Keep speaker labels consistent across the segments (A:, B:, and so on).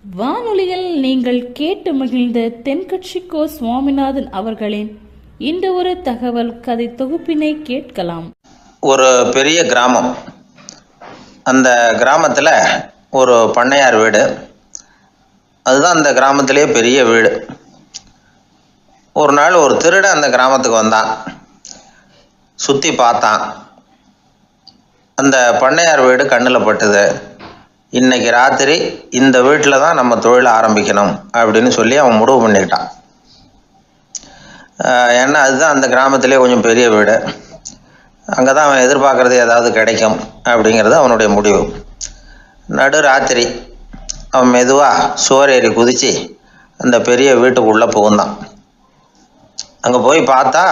A: வானொலியில் நீங்கள் கேட்டு மகிழ்ந்த தென்கட்சிக்கோ சுவாமிநாதன் அவர்களின் இந்த ஒரு தகவல் கதை தொகுப்பினை கேட்கலாம்.
B: ஒரு பெரிய கிராமம். அந்த கிராமத்தில் ஒரு பண்ணையார் வீடு. அதுதான் அந்த கிராமத்திலே பெரிய வீடு. ஒரு நாள் ஒரு திருடன் அந்த கிராமத்துக்கு வந்தான். சுற்றி பார்த்தான். அந்த பண்ணையார் வீடு கண்ணில் பட்டுது. இன்னைக்கு ராத்திரி இந்த வீட்டில் தான் நம்ம தொழிலை ஆரம்பிக்கணும் அப்படின்னு சொல்லி அவன் முடிவு பண்ணிக்கிட்டான். ஏன்னா அதுதான் அந்த கிராமத்திலே கொஞ்சம் பெரிய வீடு. அங்கே தான் அவன் எதிர்பார்க்குறது ஏதாவது கிடைக்கும் அப்படிங்கிறது அவனுடைய முடிவு. நடு ராத்திரி அவன் மெதுவாக சுவரேறி குதித்து அந்த பெரிய வீட்டுக்குள்ளே புகுந்தான். அங்கே போய் பார்த்தா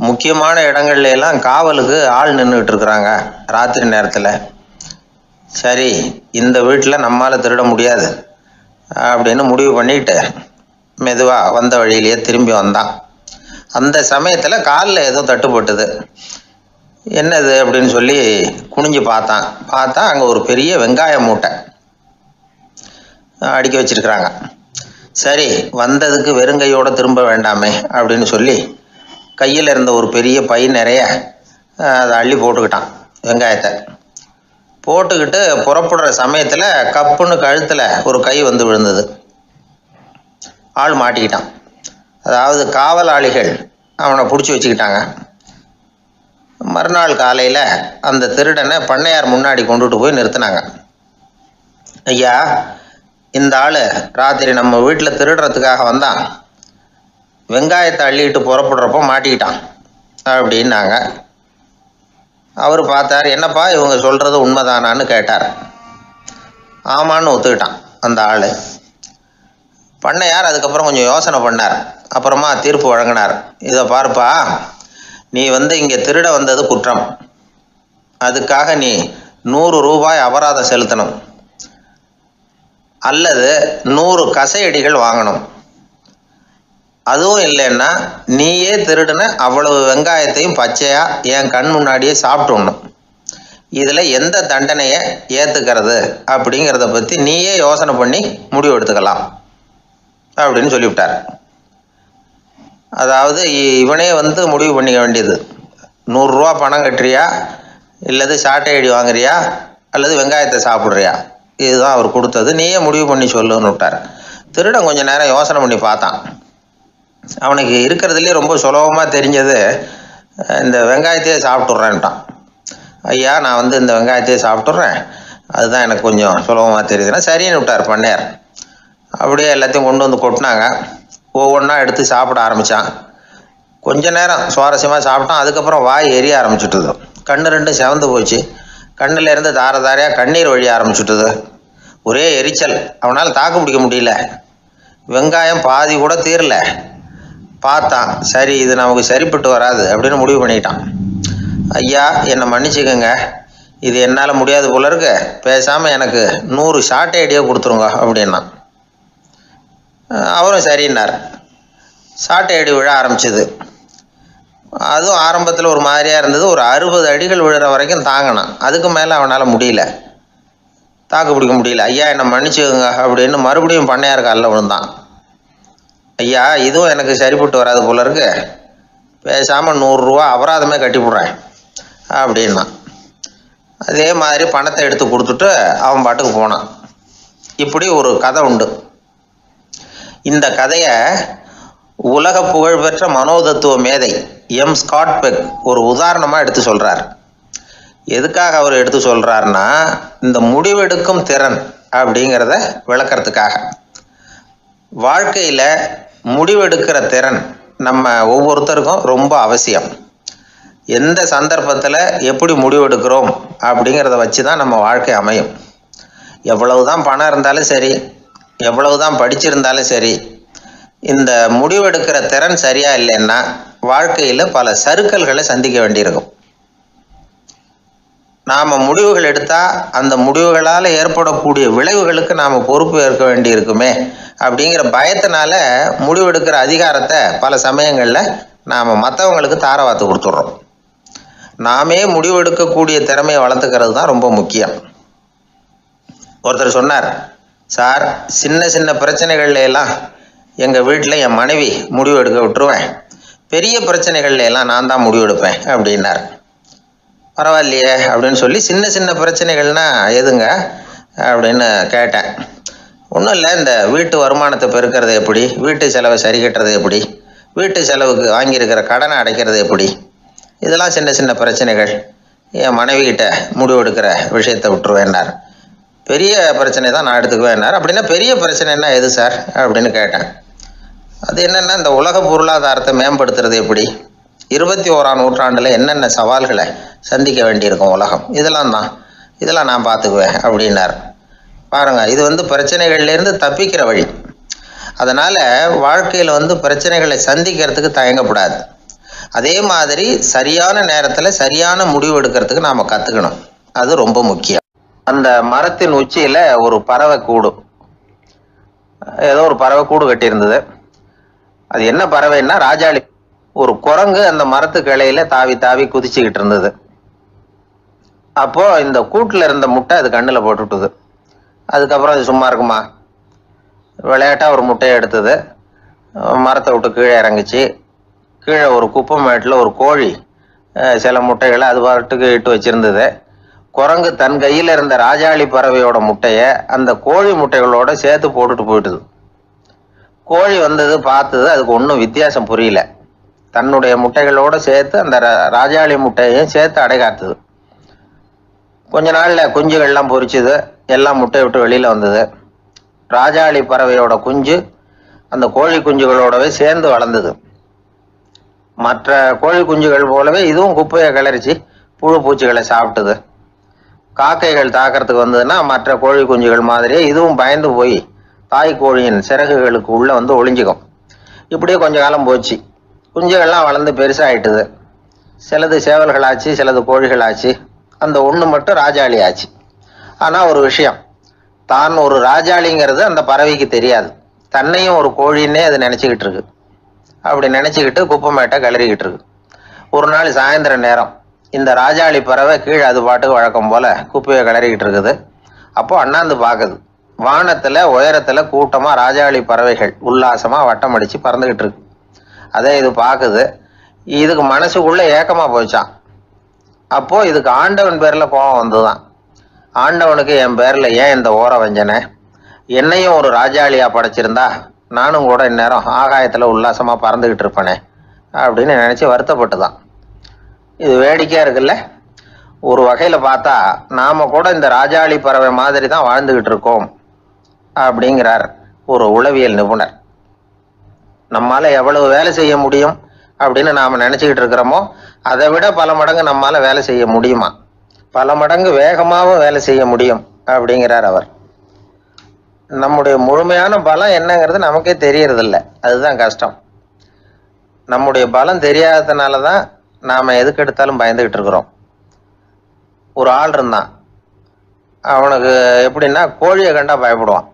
B: முக்கியமான இடங்கள்ல எல்லாம் காவலுக்கு ஆள் நின்றுக்கிட்டு இருக்கிறாங்க ராத்திரி நேரத்தில். சரி, இந்த வீட்டில் நம்மால் திருட முடியாது அப்படின்னு முடிவு பண்ணிட்டு மெதுவாக வந்த வழியிலேயே திரும்பி வந்தான். அந்த சமயத்தில் காலில் ஏதோ தட்டுப்பட்டுது. என்னது அப்படின்னு சொல்லி குனிஞ்சு பார்த்தா அங்கே ஒரு பெரிய வெங்காய மூட்டை அடுக்கி வச்சிருக்கிறாங்க. சரி, வந்ததுக்கு வெறுங்கையோடு திரும்ப வேண்டாமே அப்படின்னு சொல்லி கையில் இருந்த ஒரு பெரிய பை நிறைய அதை அள்ளி போட்டுக்கிட்டான். வெங்காயத்தை போட்டுக்கிட்டு புறப்படுற சமயத்தில் கப்புன்னு கழுத்தில் ஒரு கை வந்து விழுந்தது. ஆள் மாட்டிக்கிட்டான். அதாவது காவலாளிகள் அவனை பிடிச்சி வச்சுக்கிட்டாங்க. மறுநாள் காலையில் அந்த திருடனை பண்ணையார் முன்னாடி கொண்டுட்டு போய் நிறுத்தினாங்க. ஐயா, இந்த ஆள் ராத்திரி நம்ம வீட்டில் திருடுறதுக்காக வந்தான். வெங்காயத்தை அள்ளிட்டு புறப்படுறப்போ மாட்டிக்கிட்டான் அப்படின்னாங்க. அவர் பார்த்தார். என்னப்பா இவங்க சொல்கிறது உண்மைதானான்னு கேட்டார். ஆமான்னு ஒத்துக்கிட்டான் அந்த ஆள். பண்ணையார் அதுக்கப்புறம் கொஞ்சம் யோசனை பண்ணார். அப்புறமா தீர்ப்பு வழங்கினார். இதை பார்ப்பா, நீ இங்கே திருட வந்தது குற்றம். அதுக்காக நீ 100 ரூபாய் அபராதம் செலுத்தணும், அல்லது 100 கசையடிகள் வாங்கணும். அதுவும் இல்லைன்னா நீயே திருடுன அவ்வளவு வெங்காயத்தையும் பச்சையா என் கண் முன்னாடியே சாப்பிட்டுடணும். இதில் எந்த தண்டனையை ஏற்றுக்கிறது அப்படிங்கிறத பற்றி நீயே யோசனை பண்ணி முடிவு எடுத்துக்கலாம் அப்படின்னு சொல்லிவிட்டார். அதாவது இவனே முடிவு பண்ணிக்க வேண்டியது. 100 ரூபா பணம் கட்டுறியா, இல்லது சாட்டை அடி வாங்குறியா, அல்லது வெங்காயத்தை சாப்பிட்றியா, இதுதான் அவர் கொடுத்தது. நீயே முடிவு பண்ணி சொல்லுன்னு விட்டார். திருடன் கொஞ்சம் நேரம் யோசனை பண்ணி பார்த்தான். அவனுக்கு இருக்கிறதுலே ரொம்ப சுலபமாக தெரிஞ்சது இந்த வெங்காயத்தையே சாப்பிட்டுட்றேன்ட்டான். ஐயா, நான் இந்த வெங்காயத்தையே சாப்பிட்டுட்றேன், அதுதான் எனக்கு கொஞ்சம் சுலபமாக தெரியுதுன்னா சரின்னு விட்டார் பண்ணையார். அப்படியே எல்லாத்தையும் கொண்டு கொட்டினாங்க. ஒவ்வொன்றா எடுத்து சாப்பிட ஆரம்பித்தான். கொஞ்ச நேரம் சுவாரஸ்யமாக சாப்பிட்டான். அதுக்கப்புறம் வாய் எரிய ஆரம்பிச்சுட்டுது. கண்ணு ரெண்டும் செவந்து போச்சு. கண்ணில் இருந்து தார தாரையாக கண்ணீர் வழிய ஆரம்பிச்சுட்டுது. ஒரே எரிச்சல். அவனால் தாக்கு பிடிக்க முடியல. வெங்காயம் பாதி கூட தீரல. பார்த்தான். சரி, இது நமக்கு சரிப்பட்டு வராது அப்படின்னு முடிவு பண்ணிட்டான். ஐயா, என்னை மன்னிச்சுக்கோங்க, இது என்னால் முடியாது போல இருக்கு, பேசாமல் எனக்கு 100 சாட்டை அடியை கொடுத்துருங்க அப்படின்னா. அவரும் சரின்னார். சாட்டை அடி விழ ஆரம்பிச்சிது. அதுவும் ஆரம்பத்தில் ஒரு மாதிரியாக இருந்தது. ஒரு 60 அடிகள் விழுற வரைக்கும் தாங்கினான். அதுக்கு மேலே அவனால் முடியல, தாக்கு பிடிக்க முடியல. ஐயா, என்னை மன்னிச்சுக்கோங்க அப்படின்னு மறுபடியும் பண்ணையார் காலில் விழுந்தான். ஐயா, இதுவும் எனக்கு சரிப்பட்டு வராது போல இருக்கு, பேசாமல் 100 ரூபா அபராதமே கட்டிவிட்றேன் அப்படின்னா. அதே மாதிரி பணத்தை எடுத்து கொடுத்துட்டு அவன் பாட்டுக்கு போனான். இப்படி ஒரு கதை உண்டு. இந்த கதையை உலக புகழ்பெற்ற மனோதத்துவ மேதை எம் ஸ்காட் பெக் ஒரு உதாரணமாக எடுத்து சொல்கிறார். எதுக்காக அவர் எடுத்து சொல்கிறாருன்னா, இந்த முடிவெடுக்கும் திறன் அப்படிங்கிறத விளக்கிறதுக்காக. வாழ்க்கையில் முடிவெடுக்கிற திறன் நம்ம ஒவ்வொருத்தருக்கும் ரொம்ப அவசியம். எந்த சந்தர்ப்பத்தில் எப்படி முடிவெடுக்கிறோம் அப்படிங்கிறத வச்சு தான் நம்ம வாழ்க்கை அமையும். எவ்வளவு தான் பணம் இருந்தாலும் சரி, எவ்வளவு தான் படிச்சிருந்தாலும் சரி, இந்த முடிவெடுக்கிற திறன் சரியா இல்லைன்னா வாழ்க்கையில் பல சறுக்கல்களை சந்திக்க வேண்டியிருக்கும். நாம் முடிவுகள் எடுத்தால் அந்த முடிவுகளால் ஏற்படக்கூடிய விளைவுகளுக்கு நாம் பொறுப்பு ஏற்க வேண்டி இருக்குமே அப்படிங்கிற பயத்தினால முடிவெடுக்கிற அதிகாரத்தை பல சமயங்களில் நாம் மற்றவங்களுக்கு தாரவாத்து கொடுத்துட்றோம். நாமே முடிவெடுக்கக்கூடிய திறமையை வளர்த்துக்கிறது தான் ரொம்ப முக்கியம். ஒருத்தர் சொன்னார், சார், சின்ன சின்ன பிரச்சனைகள்ல எல்லாம் எங்கள் வீட்டில் என் மனைவி முடிவு எடுக்க விட்டுருவேன், பெரிய பிரச்சனைகள்ல எல்லாம் நான் தான் முடிவு எடுப்பேன் அப்படின்னார். பரவாயில்லையே அப்படின்னு சொல்லி சின்ன சின்ன பிரச்சனைகள்னா எதுங்க அப்படின்னு கேட்டேன். ஒன்றும் இல்லை, இந்த வீட்டு வருமானத்தை பெருக்கிறது எப்படி, வீட்டு செலவை சரி கட்டுறது எப்படி, வீட்டு செலவுக்கு வாங்கியிருக்கிற கடனை அடைக்கிறது எப்படி, இதெல்லாம் சின்ன சின்ன பிரச்சனைகள், என் மனைவிகிட்ட முடிவு எடுக்கிற விஷயத்தை விட்டுருவேன்னார். பெரிய பிரச்சனை தான் நான் எடுத்துக்குவேன்னார். அப்படின்னா பெரிய பிரச்சனைன்னா எது சார் அப்படின்னு கேட்டேன். அது என்னென்னா, இந்த உலக பொருளாதாரத்தை மேம்படுத்துறது எப்படி, 21ஆம் நூற்றாண்டில் என்னென்ன சவால்களை சந்திக்க வேண்டியிருக்கும் உலகம், இதெல்லாம் நான் பார்த்துக்குவேன் அப்படின்னார். பாருங்க, இது பிரச்சனைகள்லேருந்து தப்பிக்கிற வழி. அதனால் வாழ்க்கையில் பிரச்சனைகளை சந்திக்கிறதுக்கு தயங்கக்கூடாது. அதே மாதிரி சரியான நேரத்தில் சரியான முடிவு எடுக்கிறதுக்கு நாம் கற்றுக்கணும். அது ரொம்ப முக்கியம். அந்த மரத்தின் உச்சியில் ஒரு பறவை கூடு, ஏதோ ஒரு பறவை கூடு கட்டியிருந்தது. அது என்ன பறவைன்னா ராஜாளி. ஒரு குரங்கு அந்த மரத்து கிளையில தாவி தாவி குதிச்சுக்கிட்டு இருந்தது. அப்போது இந்த கூட்டில் இருந்த முட்டை அது கண்ணில் போட்டுவிட்டுது. அதுக்கப்புறம் அது சும்மா இருக்குமா? விளையாட்டாக ஒரு முட்டையை எடுத்தது, மரத்தை விட்டு கீழே இறங்குச்சு. கீழே ஒரு குப்பை மேட்டில் ஒரு கோழி சில முட்டைகளை அது பாட்டுக்கு இட்டு வச்சுருந்தது. குரங்கு தன் கையில் இருந்த ராஜாளி பறவையோட முட்டையை அந்த கோழி முட்டைகளோட சேர்த்து போட்டுட்டு போயிட்டுது. கோழி வந்தது, பார்த்தது, அதுக்கு ஒன்றும் வித்தியாசம் புரியல. தன்னுடைய முட்டைகளோடு சேர்த்து அந்த ராஜாளி முட்டையையும் சேர்த்து அடைகாத்துது. கொஞ்ச நாளில் குஞ்சுகள்லாம் பொரிச்சுது, எல்லாம் முட்டை விட்டு வெளியில் வந்தது. ராஜாளி பறவையோட குஞ்சு அந்த கோழி குஞ்சுகளோடவே சேர்ந்து வளர்ந்தது. மற்ற கோழி குஞ்சுகள் போலவே இதுவும் குப்பையை கிளறிச்சு புழு பூச்சிகளை சாப்பிட்டுது. காக்கைகள் தாக்கிறதுக்கு வந்ததுன்னா மற்ற கோழி குஞ்சுகள் மாதிரியே இதுவும் பயந்து போய் தாய் கோழியின் சிறகுகளுக்கு உள்ளே ஒளிஞ்சிக்கும். இப்படியே கொஞ்ச காலம் போச்சு. குஞ்சுகள்லாம் வளர்ந்து பெருசாகிட்டுது. சிலது சேவல்களாச்சு, சிலது கோழிகளாச்சு. அந்த ஒன்று மட்டும் ராஜாளி ஆச்சு. ஆனால் ஒரு விஷயம், தான் ஒரு ராஜாளிங்கிறது அந்த பறவைக்கு தெரியாது. தன்னையும் ஒரு கோழின்னே அது நினச்சிக்கிட்டு இருக்கு. அப்படி நினச்சிக்கிட்டு குப்பை மேட்டை கிளறிக்கிட்டு இருக்கு. ஒரு நாள் சாயந்தர நேரம் இந்த ராஜாளி பறவை கீழே அது பாட்டுக்கு வழக்கம் போல் குப்பையை கிளறிக்கிட்டு இருக்குது. அப்போது அண்ணாந்து பார்க்குது. வானத்தில் உயரத்தில் கூட்டமாக ராஜாளி பறவைகள் உல்லாசமாக வட்டம் அடித்து பறந்துக்கிட்டு இருக்கு. அதே இது பார்க்குது. இதுக்கு மனசுக்குள்ளே ஏக்கமாக போச்சான். அப்போது இதுக்கு ஆண்டவன் பேரில் கோபம் வந்துதான். ஆண்டவனுக்கு என் பேரில் ஏன் இந்த ஓர வஞ்சனை, என்னையும் ஒரு ராஜாளியாக படைச்சிருந்தா நானும் கூட இந்நேரம் ஆகாயத்தில் உல்லாசமாக பறந்துக்கிட்டு இருப்பேனே அப்படின்னு நினச்சி வருத்தப்பட்டு தான். இது வேடிக்கையாக இருக்குல்ல. ஒரு வகையில் பார்த்தா நாம் கூட இந்த ராஜாளி பறவை மாதிரி தான் வாழ்ந்துக்கிட்டு இருக்கோம் அப்படிங்கிறார் ஒரு உளவியல் நிபுணர். நம்மால் எவ்வளவு வேலை செய்ய முடியும் அப்படின்னு நாம் நினச்சிக்கிட்டு இருக்கிறோமோ அதை விட பல மடங்கு நம்மால் வேலை செய்ய முடியுமா, பல மடங்கு வேகமாகவும் வேலை செய்ய முடியும் அப்படிங்கிறார் அவர். நம்முடைய முழுமையான பலம் என்னங்கிறது நமக்கே தெரியறதில்ல, அதுதான் கஷ்டம். நம்முடைய பலம் தெரியாததுனால தான் நாம் எதுக்கு எடுத்தாலும் பயந்துக்கிட்டு இருக்கிறோம். ஒரு ஆள் இருந்தான், அவனுக்கு எப்படின்னா கோழியை கண்டா பயப்படுவான்.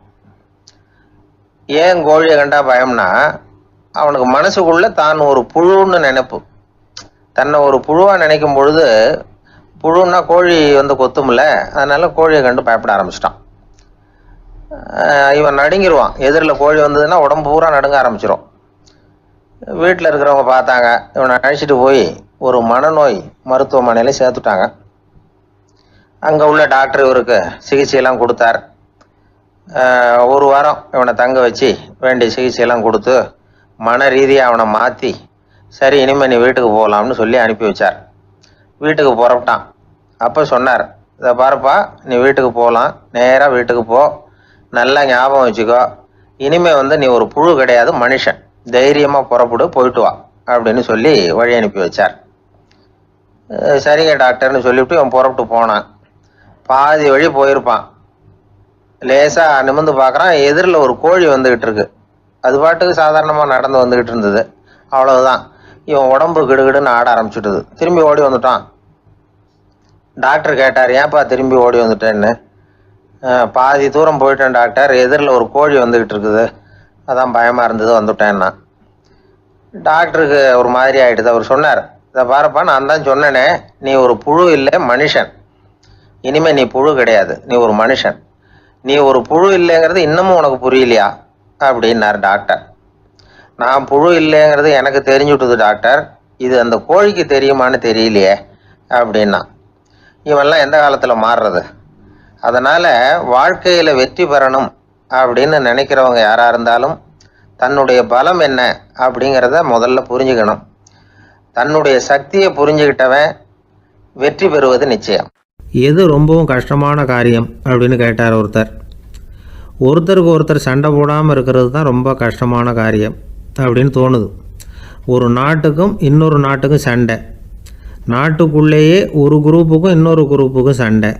B: ஏன் கோழியை கண்டா பயம்னா, அவனுக்கு மனசுக்குள்ள தான் ஒரு புழுன்னு நினைப்பு. தன்னை ஒரு புழுவாக நினைக்கும் பொழுது, புழுன்னா கோழி கொத்தும்ல, அதனால கோழியை கண்டு பயப்பட ஆரம்பிச்சிட்டான். இவன் நடுங்கிடுவான். எதிரில் கோழி வந்ததுன்னா உடம்பு பூரா நடுங்க ஆரம்பிச்சிடும். வீட்டில் இருக்கிறவங்க பார்த்தாங்க. இவனை அழைச்சிட்டு போய் ஒரு மனநோய் மருத்துவமனையில் சேர்த்துட்டாங்க. அங்கே உள்ள டாக்டர் இவருக்கு சிகிச்சையெல்லாம் கொடுத்தார். ஒரு வாரம் இவனை தங்க வச்சு வேண்டிய சிகிச்சையெல்லாம் கொடுத்து மன ரீதியாக அவனை மாற்றி, சரி இனிமேல் நீ வீட்டுக்கு போகலாம்னு சொல்லி அனுப்பி வச்சார். வீட்டுக்கு புறப்பட்டான். அப்போ சொன்னார், இதை பாருப்பா, நீ வீட்டுக்கு போகலாம், நேராக வீட்டுக்கு போ, நல்லா ஞாபகம் வச்சுக்கோ, இனிமேல் நீ ஒரு புழு கிடையாது, மனுஷன், தைரியமாக புறப்படு, போயிட்டு வா அப்படின்னு சொல்லி வழி அனுப்பி வச்சார். சரிங்க டாக்டர்னு சொல்லிவிட்டு இவன் புறப்பட்டு போனான். பாதி வழி போயிருப்பான். லேசாக நிமிர்ந்து பார்க்குறான், எதிரில் ஒரு கோழி வந்துக்கிட்டு இருக்கு. அது பாட்டுக்கு சாதாரணமாக நடந்து வந்துக்கிட்டு இருந்தது. அவ்வளவுதான், இவன் உடம்பு கிடுகிடுன்னு ஆட ஆரம்பிச்சுட்டுது. திரும்பி ஓடி வந்துட்டான். டாக்டர் கேட்டார், ஏன்ப்பா திரும்பி ஓடி வந்துட்டேன்னு. பாதி தூரம் போயிட்டேன் டாக்டர், எதிரில் ஒரு கோழி வந்துக்கிட்டு இருக்குது, அதான் பயமாக இருந்தது வந்துட்டேன்னா. டாக்டருக்கு ஒரு மாதிரி ஆகிடுது. அவர் சொன்னார், இதை பாருப்பா, நான் தான் சொன்னேனே, நீ ஒரு புழு இல்லை, மனுஷன். இனிமேல் நீ புழு கிடையாது, நீ ஒரு மனுஷன். நீ ஒரு புழு இல்லைங்கிறது இன்னமும் உனக்கு புரியலையா அப்படின்னார் டாக்டர். நான் புழு இல்லைங்கிறது எனக்கு தெரிஞ்சுட்டுது டாக்டர், இது அந்த கோழிக்கு தெரியுமான்னு தெரியலையே அப்படின்னா. இவெல்லாம் எந்த காலத்தில் மாறுறது? அதனால் வாழ்க்கையில் வெற்றி பெறணும் அப்படின்னு நினைக்கிறவங்க யாராக இருந்தாலும் தன்னுடைய பலம் என்ன அப்படிங்கிறத முதல்ல புரிஞ்சுக்கணும். தன்னுடைய சக்தியை புரிஞ்சுக்கிட்டவன் வெற்றி பெறுவது நிச்சயம்.
C: எது ரொம்பவும் கஷ்டமான காரியம் அப்படின்னு கேட்டார் ஒருத்தர். ஒருத்தருக்கு ஒருத்தர் சண்டை போடாமல் இருக்கிறது தான் ரொம்ப கஷ்டமான காரியம் அப்படின்னு தோணுது. ஒரு நாட்டுக்கும் இன்னொரு நாட்டுக்கும் சண்டை, நாட்டுக்குள்ளேயே ஒரு குரூப்புக்கும் இன்னொரு குரூப்புக்கும் சண்டை.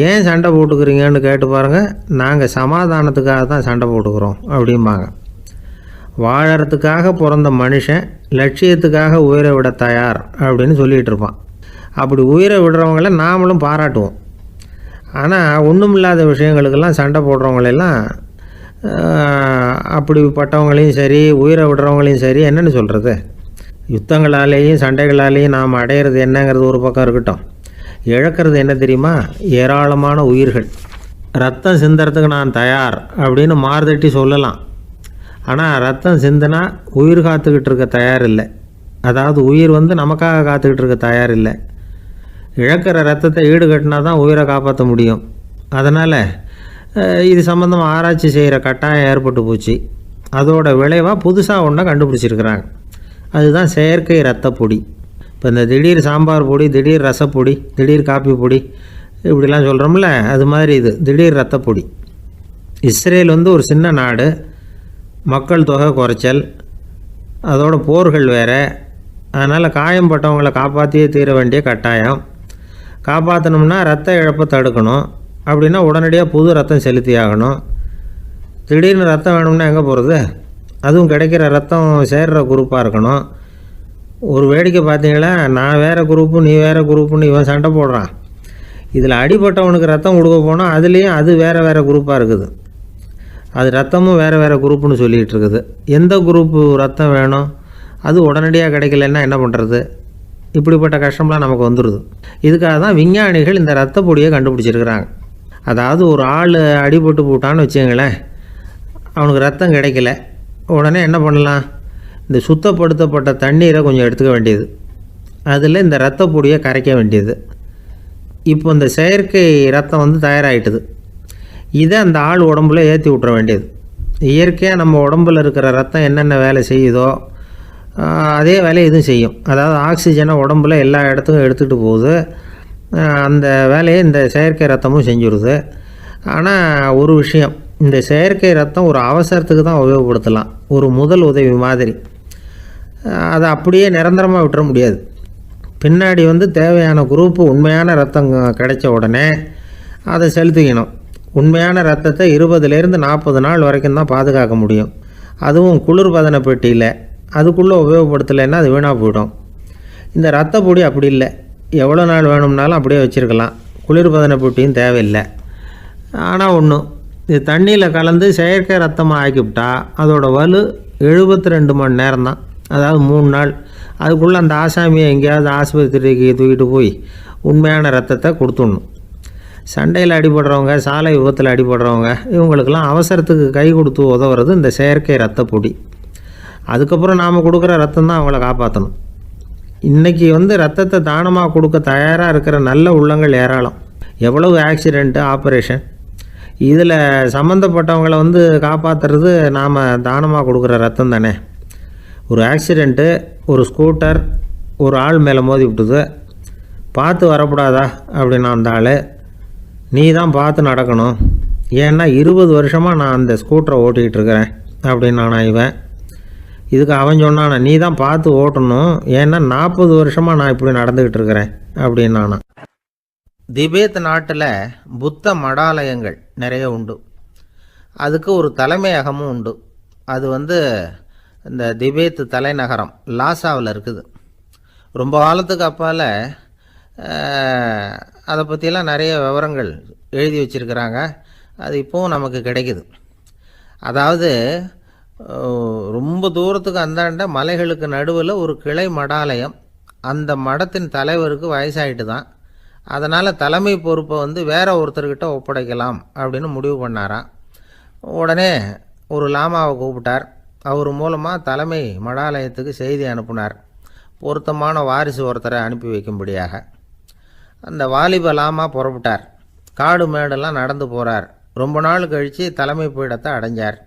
C: ஏன் சண்டை போட்டுக்கிறீங்கன்னு கேட்டு பாருங்கள். நாங்கள் சமாதானத்துக்காக தான் சண்டை போட்டுக்கிறோம் அப்படிம்பாங்க. வாழறதுக்காக பிறந்த மனுஷன் லட்சியத்துக்காக உயிரை விட தயார் அப்படின்னு சொல்லிகிட்டு இருப்பான். அப்படி உயிரை விடுறவங்கள நாமளும் பாராட்டுவோம். ஆனால் ஒன்றுமில்லாத விஷயங்களுக்கெல்லாம் சண்டை போடுறவங்களெல்லாம் அப்படிப்பட்டவங்களையும் சரி உயிரை விடுறவங்களையும் சரி என்னென்னு சொல்கிறது? யுத்தங்களாலேயும் சண்டைகளாலேயும் நாம் அடையிறது என்னங்கிறது ஒரு பக்கம் இருக்கட்டும், இழக்கிறது என்ன தெரியுமா? ஏராளமான உயிர்கள். ரத்தம் சிந்துறதுக்கு நான் தயார் அப்படின்னு மார்தட்டி சொல்லலாம். ஆனால் ரத்தம் சிந்தினா உயிர் காத்துக்கிட்டு இருக்க தயார் இல்லை. அதாவது உயிர் நமக்காக காத்துக்கிட்டு இருக்க தயார் இல்லை. இழக்கிற ரத்தத்தை ஈடுகட்டினா தான் உயிரை காப்பாற்ற முடியும். அதனால் இது சம்மந்தமாக ஆராய்ச்சி செய்கிற கட்டாயம் ஏற்பட்டு போச்சு. அதோட விளைவாக புதுசாக ஒன்றை கண்டுபிடிச்சிருக்கிறாங்க. அதுதான் செயற்கை ரத்த பொடி. இப்போ இந்த திடீர் சாம்பார் பொடி, திடீர் ரசப்பொடி, திடீர் காப்பி பொடி இப்படிலாம் சொல்கிறோம்ல, அது மாதிரி இது திடீர் ரத்த பொடி. இஸ்ரேல் ஒரு சின்ன நாடு, மக்கள் தொகை குறைச்சல், அதோட போர்கள் வேறு. அதனால் காயம்பட்டவங்களை காப்பாற்றியே தீர வேண்டிய கட்டாயம். காப்பாற்றணும்னா ரத்த இழப்பை தடுக்கணும். அப்படின்னா உடனடியாக புது ரத்தம் செலுத்தி ஆகணும். திடீர்னு ரத்தம் வேணும்னா எங்கே போகிறது? அதுவும் கிடைக்கிற ரத்தம் சேர்கிற குரூப்பாக இருக்கணும். ஒரு வேடிக்கை பார்த்தீங்களா, நான் வேறு குரூப்பு நீ வேறு குரூப்புன்னு இவன் சண்டை போடுறான். இதில் அடிபட்டவனுக்கு ரத்தம் கொடுக்க போனால் அதுலேயும் அது வேறு வேறு குரூப்பாக இருக்குது. அது ரத்தமும் வேறு வேறு குரூப்புன்னு சொல்லிகிட்டு இருக்குது. எந்த குரூப்பு ரத்தம் வேணும்? அது உடனடியாக கிடைக்கலன்னா என்ன பண்ணுறது? இப்படிப்பட்ட கஷ்டம்லாம் நமக்கு வந்துடுது. இதுக்காக தான் விஞ்ஞானிகள் இந்த ரத்த பொடியை கண்டுபிடிச்சிருக்கிறாங்க. அதாவது ஒரு ஆள் அடிபட்டு போட்டான்னு வச்சுங்களேன், அவனுக்கு ரத்தம் கிடைக்கல, உடனே என்ன பண்ணலாம்? இந்த சுத்தப்படுத்தப்பட்ட தண்ணீரை கொஞ்சம் எடுத்துக்க வேண்டியது, அதில் இந்த ரத்த பொடியை கரைக்க வேண்டியது. இப்போ இந்த செயற்கை ரத்தம் தயாராகிட்டுது. இதை அந்த ஆள் உடம்புல ஏற்றி விட்ற வேண்டியது. இயற்கையாக நம்ம உடம்பில் இருக்கிற ரத்தம் என்னென்ன வேலை செய்யுதோ அதே வேலையை இதுவும் செய்யும். அதாவது ஆக்சிஜனை உடம்பில் எல்லா இடத்துக்கும் எடுத்துகிட்டு போகுது. அந்த வேலையை இந்த செயற்கை ரத்தமும் செஞ்சுருது. ஆனால் ஒரு விஷயம், இந்த செயற்கை ரத்தம் ஒரு அவசரத்துக்கு தான் உபயோகப்படுத்தலாம், ஒரு முதல் உதவி மாதிரி. அதை அப்படியே நிரந்தரமாக விட்டுற முடியாது. பின்னாடி தேவையான குரூப்பு உண்மையான ரத்தம் கிடைச்ச உடனே அதை செலுத்திக்கணும். உண்மையான ரத்தத்தை 20லேருந்து 40 நாள் வரைக்கும் தான் பாதுகாக்க முடியும். அதுவும் குளிர்பதன பெட்டியில். அதுக்குள்ளே உபயோகப்படுத்தலைன்னா அது வீணாக போயிடும். இந்த ரத்த பொடி அப்படி இல்லை, எவ்வளோ நாள் வேணும்னாலும் அப்படியே வச்சுருக்கலாம். குளிர்பதன பெட்டியும் தேவையில்லை. ஆனால் ஒன்று, இது தண்ணியில் கலந்து செயற்கை ரத்தமாக ஆக்கிவிட்டா அதோட வலு 72 மணி நேரம் தான், அதாவது 3 நாள். அதுக்குள்ளே அந்த ஆசாமியை எங்கேயாவது ஆஸ்பத்திரிக்கு தூக்கிட்டு போய் உண்மையான ரத்தத்தை கொடுத்துடணும். சண்டையில் அடிபடுறவங்க, சாலை விபத்தில் அடிபடுறவங்க, இவங்களுக்கெல்லாம் அவசரத்துக்கு கை கொடுத்து உதவுறது இந்த செயற்கை ரத்த பொடி. அதுக்கப்புறம் நாம் கொடுக்குற ரத்தம் தான் அவங்கள காப்பாற்றணும். இன்றைக்கி ரத்தத்தை தானமாக கொடுக்க தயாராக இருக்கிற நல்ல உள்ளங்கள் ஏராளம். எவ்வளவு ஆக்சிடெண்ட்டு, ஆப்ரேஷன், இதில் சம்மந்தப்பட்டவங்களை காப்பாற்றுறது நாம் தானமாக கொடுக்குற ரத்தம் தானே. ஒரு ஆக்சிடெண்ட்டு, ஒரு ஸ்கூட்டர் ஒரு ஆள் மேலே மோதி விட்டுது, பார்த்து வரக்கூடாதா அப்படின்னா அந்த ஆள், நீ தான் பார்த்து நடக்கணும், ஏன்னா 20 வருஷமாக நான் அந்த ஸ்கூட்டரை ஓட்டிகிட்டு இருக்கிறேன் அப்படின்னு நான் இவன். இதுக்கு அவன் சொன்னானா, நீ தான் பார்த்து ஓட்டணும், ஏன்னா 40 வருஷமாக நான் இப்படி நடந்துக்கிட்டு இருக்கிறேன் அப்படின்னு நானா. திபேத் நாட்டில் புத்த மடாலயங்கள் நிறைய உண்டு. அதுக்கு ஒரு தலைமையகமும் உண்டு. அது இந்த திபேத் தலைநகரம் லாசாவில் இருக்குது. ரொம்ப காலத்துக்கு அப்பால் அதை பற்றியெல்லாம் நிறைய விவரங்கள் எழுதி வச்சுருக்கிறாங்க. அது இப்போவும் நமக்கு கிடைக்குது. அதாவது ரொம்ப தூரத்துக்கு அந்தாண்ட மலைகளுக்கு நடுவில் ஒரு கிளை மடாலயம். அந்த மடத்தின் தலைவருக்கு வயசாகிட்டு தான். அதனால் தலைமை பொறுப்பை வந்து வேற ஒருத்தர்கிட்ட ஒப்படைக்கலாம் அப்படின்னு முடிவு பண்ணாராம். உடனே ஒரு லாமாவை கூப்பிட்டார். அவர் மூலமாக தலைமை மடாலயத்துக்கு செய்தி அனுப்புனார், பொருத்தமான வாரிசு ஒருத்தரை அனுப்பி வைக்கும்படியாக. அந்த வாலிப லாமா புறப்பட்டார். காடு மேடெல்லாம் நடந்து போகிறார். ரொம்ப நாள் கழித்து தலைமை பீடத்தை அடைஞ்சார்.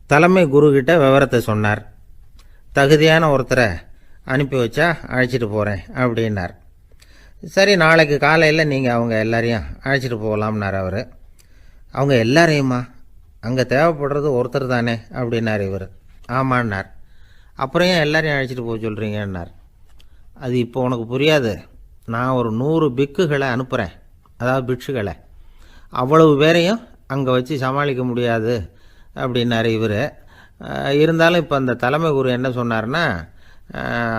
C: தலைமை குருக்கிட்ட விவரத்தை சொன்னார். தகுதியான ஒருத்தரை அனுப்பி வச்சா அழைச்சிட்டு போகிறேன் அப்படின்னார். சரி, நாளைக்கு காலையில் நீங்கள் அவங்க எல்லாரையும் அழைச்சிட்டு போகலாம்னார் அவர். அவங்க எல்லாரையுமா? அங்கே தேவைப்படுறது ஒருத்தர் தானே அப்படின்னார் இவர். ஆமான்னார். அப்புறம் ஏன் எல்லாரையும் அழைச்சிட்டு போக சொல்கிறீங்கன்னார். அது இப்போ உனக்கு புரியாது. நான் ஒரு 100 பிக்குகளை அனுப்புகிறேன், அதாவது பிட்சுகளை. அவ்வளவு பேரையும் அங்கே வச்சு சமாளிக்க முடியாது அப்படின்னார் இவர். இருந்தாலும் இப்போ அந்த தலைமை குரு என்ன சொன்னார்னா,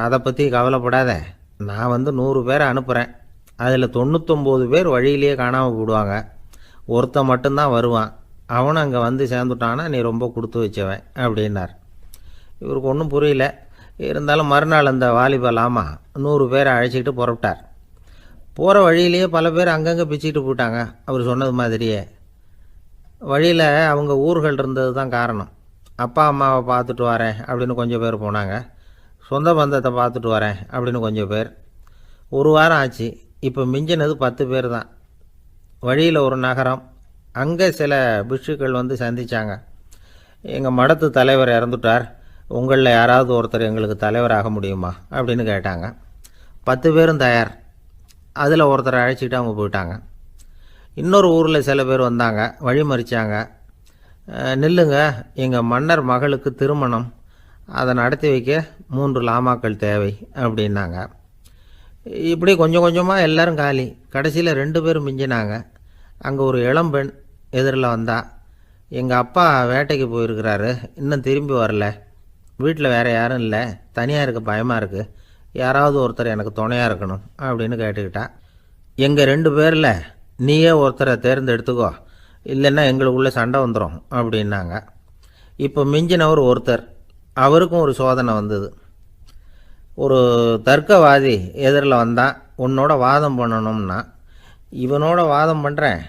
C: அதை பற்றி கவலைப்படாத, நான் வந்து 100 பேரை அனுப்புகிறேன். அதில் 99 பேர் வழியிலேயே காணாமல் போடுவாங்க, ஒருத்தன் மட்டும்தான் வருவான். அவனும் அங்கே வந்து சேர்ந்துட்டானா நீ ரொம்ப கொடுத்து வச்சவன் அப்படின்னார். இவருக்கு ஒன்றும் புரியல. இருந்தாலும் மறுநாள் அந்த வாலிப லாமா 100 பேரை அழைச்சிக்கிட்டு புறப்பட்டார். போகிற வழியிலேயே பல பேர் அங்கங்கே பிச்சுக்கிட்டு போயிட்டாங்க. அவர் சொன்னது மாதிரியே. வழியில் அவங்க ஊர்கள் இருந்தது தான் காரணம். அப்பா அம்மாவை பார்த்துட்டு வரேன் அப்படின்னு கொஞ்சம் பேர் போனாங்க. சொந்த பந்தத்தை பார்த்துட்டு வரேன் அப்படின்னு கொஞ்சம் பேர். ஒரு வாரம் ஆச்சு. இப்போ மிஞ்சினது 10 பேர் தான். வழியில் ஒரு நகரம். அங்கே சில பிட்சுக்கள் வந்து சந்தித்தாங்க. எங்கள் மடத்து தலைவர் இறந்துட்டார், உங்களில் யாராவது ஒருத்தர் எங்களுக்கு தலைவராக முடியுமா அப்படின்னு கேட்டாங்க. 10 பேரும் தயார். அதில் ஒருத்தரை அழைச்சிக்கிட்டு அவங்க போயிட்டாங்க. இன்னொரு ஊரில் சில பேர் வந்தாங்க, வழி மறிச்சாங்க. நில்லுங்க, எங்கள் மன்னர் மகளுக்கு திருமணம், அதை நடத்தி வைக்க 3 லாமாக்கள் தேவை அப்படின்னாங்க. இப்படி கொஞ்சம் கொஞ்சமாக எல்லோரும் காலி. கடைசியில் 2 பேரும் மிஞ்சினாங்க. அங்கே ஒரு இளம்பெண் எதிரில் வந்தா. எங்கள் அப்பா வேட்டைக்கு போயிருக்கிறாரு, இன்னும் திரும்பி வரல. வீட்டில் வேறு யாரும் இல்லை, தனியாக இருக்க பயமாக இருக்குது, யாராவது ஒருத்தர் எனக்கு துணையாக இருக்கணும் அப்படின்னு கேட்டுக்கிட்டா. எங்கள் 2 பேரில் நீயே ஒருத்தரை தேர்ந்தெடுத்துக்கோ, இல்லைன்னா எங்களுக்குள்ளே சண்டை வந்துடும் அப்படின்னாங்க. இப்போ மிஞ்சினவர் ஒருத்தர். அவருக்கும் ஒரு சோதனை வந்தது. ஒரு தர்க்கவாதி எதிரில் வந்தான். உன்னோட வாதம் பண்ணணும்னா. இவனோட வாதம் பண்ணுறேன்,